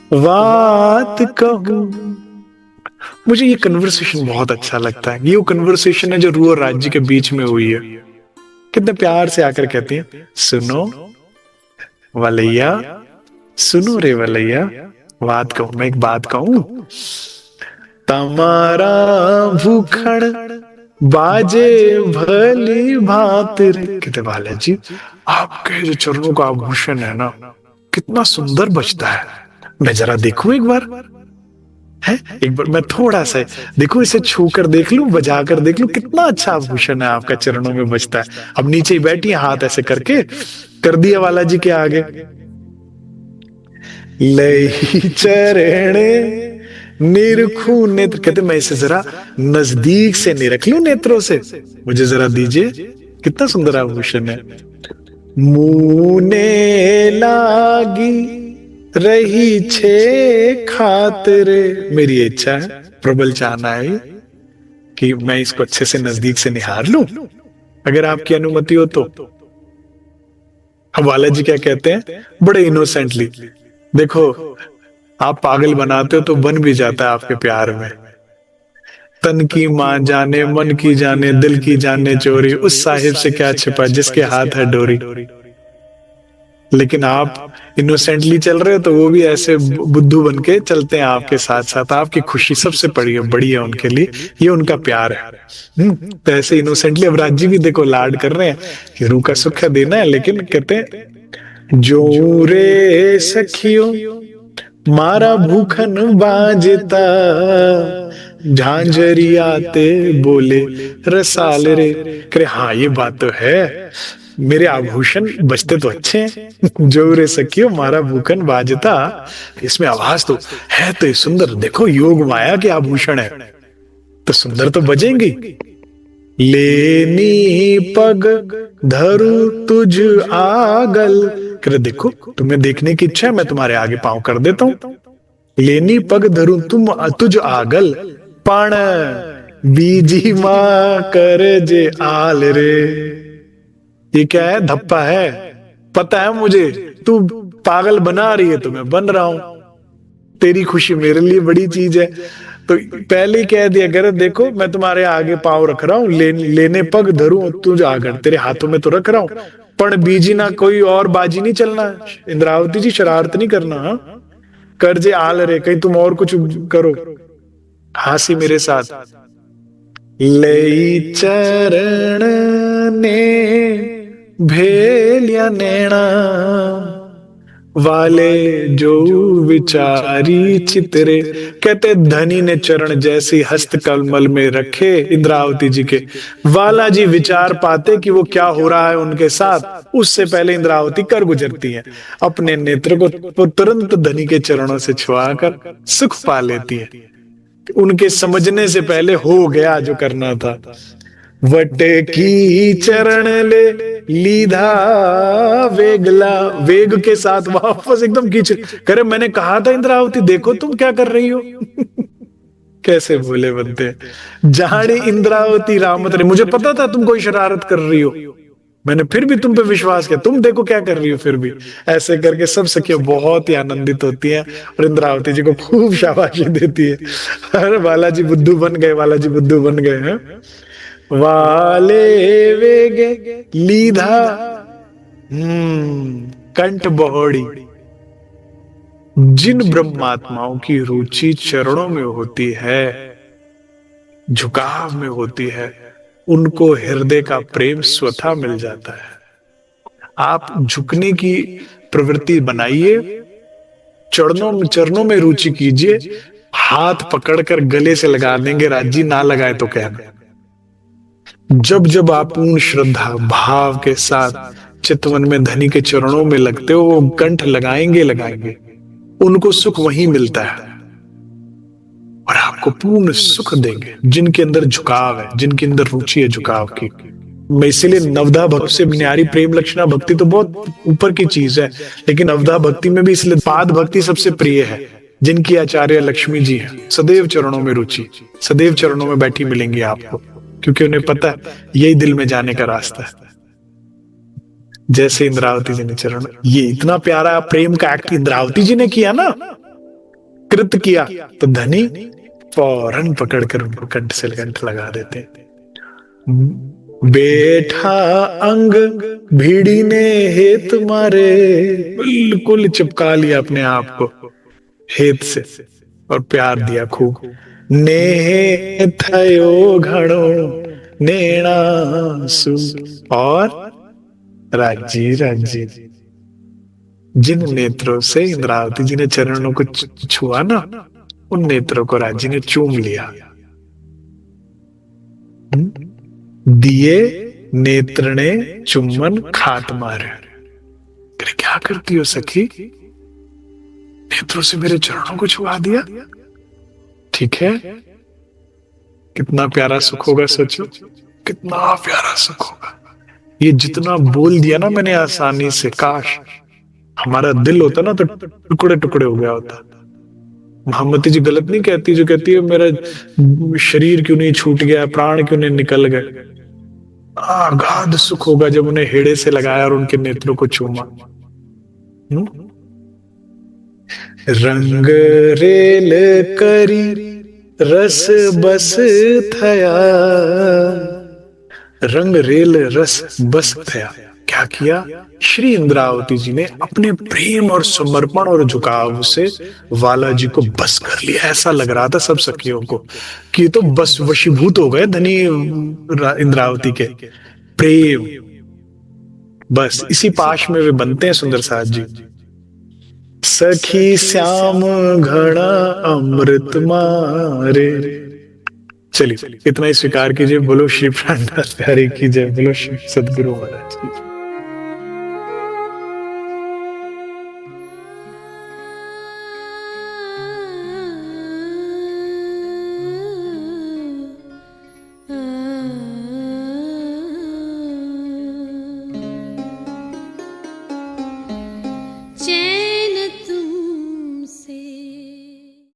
बात कहूं, मुझे ये कन्वर्सेशन बहुत अच्छा लगता है। ये वो कन्वर्सेशन है जो रूह और राज्य के बीच में हुई है। कितने प्यार से आकर कहती है, सुनो वलैया, सुनो रे वलैया, बात कहूं, मैं एक बात कहूं, तमारा भूखड़ बाजे भली भात रे। कहते वाला जी, आपके जो चरणों का आभूषण है ना, कितना सुंदर बजता है, मैं जरा देखूं एक बार, है एक बार मैं थोड़ा सा देखूं, इसे छू कर देख लूं, बजा कर देख लूं, कितना अच्छा आभूषण है आपका चरणों में बजता है। अब नीचे ही बैठी हाथ ऐसे करके कर दिया वाला जी के आगे, लही चरणे निरखू नेत्र। कहते मैं इसे जरा नजदीक से निरख लूं नेत्रों से, मुझे जरा दीजिए, कितना सुंदर आभूषण है। मुने लागी रही छे खातिर, मेरी इच्छा है, प्रबल चाहना है कि मैं इसको अच्छे से नजदीक से निहार लूं, अगर आपकी अनुमति हो तो। अब वाला जी क्या कहते हैं बड़े इनोसेंटली, देखो आप पागल बनाते हो तो बन भी जाता है आपके प्यार में। तन की मां जाने, मन की जाने, दिल की जाने चोरी, उस साहिब से क्या छिपा जिसके हाथ है डोरी। लेकिन आप इनोसेंटली चल रहे हो तो वो भी ऐसे बुद्धू बन के चलते हैं आपके साथ साथ। आपकी खुशी सबसे बड़ी है उनके लिए, ये उनका प्यार है। तो ऐसे इनोसेंटली अब राज्य भी देखो लाड कर रहे हैं कि रूह का सुख देना है, लेकिन कहते हैं जो रे सखियों मारा भूखन बाजता, झांझरियाते बोले रसाल रे। करे हाँ ये बात तो है, मेरे आभूषण बजते तो अच्छे हैं। जो रे सखियो मारा भूखन बाजता, इसमें आवाज तो है, तो ये सुंदर, देखो योग माया के आभूषण है तो सुंदर तो बजेंगे। लेनी पग धरु तुझ आगल, कर देखो तुम्हें देखने की इच्छा है, मैं तुम्हारे आगे पांव कर देता हूं। लेनी पग धरु तुम तुझ आगल, पण बीजी मां कर जे आल रे। ये क्या है? धप्पा है। पता है मुझे तू पागल बना रही है, तो मैं बन रहा हूं, तेरी खुशी मेरे लिए बड़ी चीज है। तो पहले ही कह दिया, अगर देखो मैं तुम्हारे आगे पांव रख रहा हूं, लेने पग धरूं तुझ आगर, तेरे हाथों में तो रख रहा हूं, पण बीजी ना कोई और बाजी नहीं चलना। इंद्रावती जी शरारत नहीं करना, हाँ? कर्जे आल रे, कहीं तुम और कुछ करो, हासी मेरे साथ। ले चरण ने भेलिया नैना, वाले जो विचारी चितरे। कहते धनी ने चरण जैसी हस्त कमल में रखे इंद्रावती जी के, वाला जी विचार पाते कि वो क्या हो रहा है उनके साथ, उससे पहले इंद्रावती कर गुजरती है, अपने नेत्र को तुरंत धनी के चरणों से छुआकर सुख पा लेती है। उनके समझने से पहले हो गया जो करना था। वट की चरण ले लीधा वेगला, वेग के साथ वापस एकदम खींच करे। मैंने कहा था इंद्रावती देखो तुम क्या कर रही हो। कैसे बोले बनते, जाने इंद्रावती रामत रे, मुझे पता था तुम कोई शरारत कर रही हो, मैंने फिर भी तुम पे विश्वास किया, तुम देखो क्या कर रही हो फिर भी। ऐसे करके सब सखियां बहुत ही आनंदित होती हैं और इंद्रावती जी को खूब शाबाशी देती है। अरे बालाजी बुद्धू बन गए, बालाजी बुद्धू बन गए हैं। वाले वेगे लीधा कंठ बहोड़ी। जिन ब्रह्मात्माओं की रुचि चरणों में होती है, झुकाव में होती है, उनको हृदय का प्रेम स्वतः मिल जाता है। आप झुकने की प्रवृत्ति बनाइए, चरणों में रुचि कीजिए, हाथ पकड़कर गले से लगा देंगे, राज्य ना लगाए तो कहना। जब जब आप पूर्ण श्रद्धा भाव के साथ चितवन में धनी के चरणों में लगते हो, वो कंठ लगाएंगे, उनको सुख वहीं मिलता है और आपको पूर्ण सुख देंगे। जिनके अंदर झुकाव है, जिनके अंदर रुचि है झुकाव की। मैं इसीलिए नवधा भक्ति से न्यारी प्रेम लक्षणा भक्ति तो बहुत ऊपर की चीज है, लेकिन नवधा भक्ति में भी इसलिए पाद भक्ति सबसे प्रिय है, जिनकी आचार्य लक्ष्मी जी है। सदैव चरणों में रुचि, सदैव चरणों में बैठी मिलेंगी आपको, क्योंकि उन्हें पता है यही दिल में जाने का रास्ता है। जैसे इंद्रावती जी ने चरण, ये इतना प्यारा प्रेम का एक्ट इंद्रावती जी ने किया ना, कृत किया, तो धनी फौरन पकड़कर उनको कंठ से कंठ लगा देते। बैठा अंग भीड़ी ने हेत मारे, बिल्कुल चिपका लिया अपने आप को हेत से और प्यार दिया खूब। ने थयो घणो नेणा सु, और राज्जी जिन नेत्रों से इंद्रावती जी ने चरणों को छुआ ना, उन नेत्रों को राज्य ने चूम लिया। दिए नेत्र ने चुम्बन खात मारे। क्या करती हो सखी, नेत्रों से मेरे चरणों को छुआ दिया, ठीक है, कितना प्यारा सुख होगा, सोचो कितना प्यारा सुख होगा। ये जितना बोल दिया ना मैंने आसानी से, काश हमारा दिल होता ना तो टुकड़े टुकड़े हो गया होता। महामती जी गलत नहीं कहती जो कहती है मेरा शरीर क्यों नहीं छूट गया, प्राण क्यों नहीं निकल गए। अगाध सुख होगा जब उन्हें हेड़े से लगाया और उनके नेत्रों को चूमा। रंग रेल करी रस बस थया, रंग रेल रस बस थया। क्या किया श्री इंद्रावती जी ने, अपने प्रेम और समर्पण और झुकाव से वाला जी को बस कर लिया। ऐसा लग रहा था सब सखियों को कि तो बस वशीभूत हो गए धनी इंद्रावती के प्रेम। बस इसी पाश में वे बनते हैं सुंदर साथ जी। सखी श्याम घड़ा अमृत मारे। चलिए इतना ही स्वीकार कीजिए। बोलो श्री प्राणनाथ प्यारे की जय। बोलो श्री सदगुरु महाराज की जय।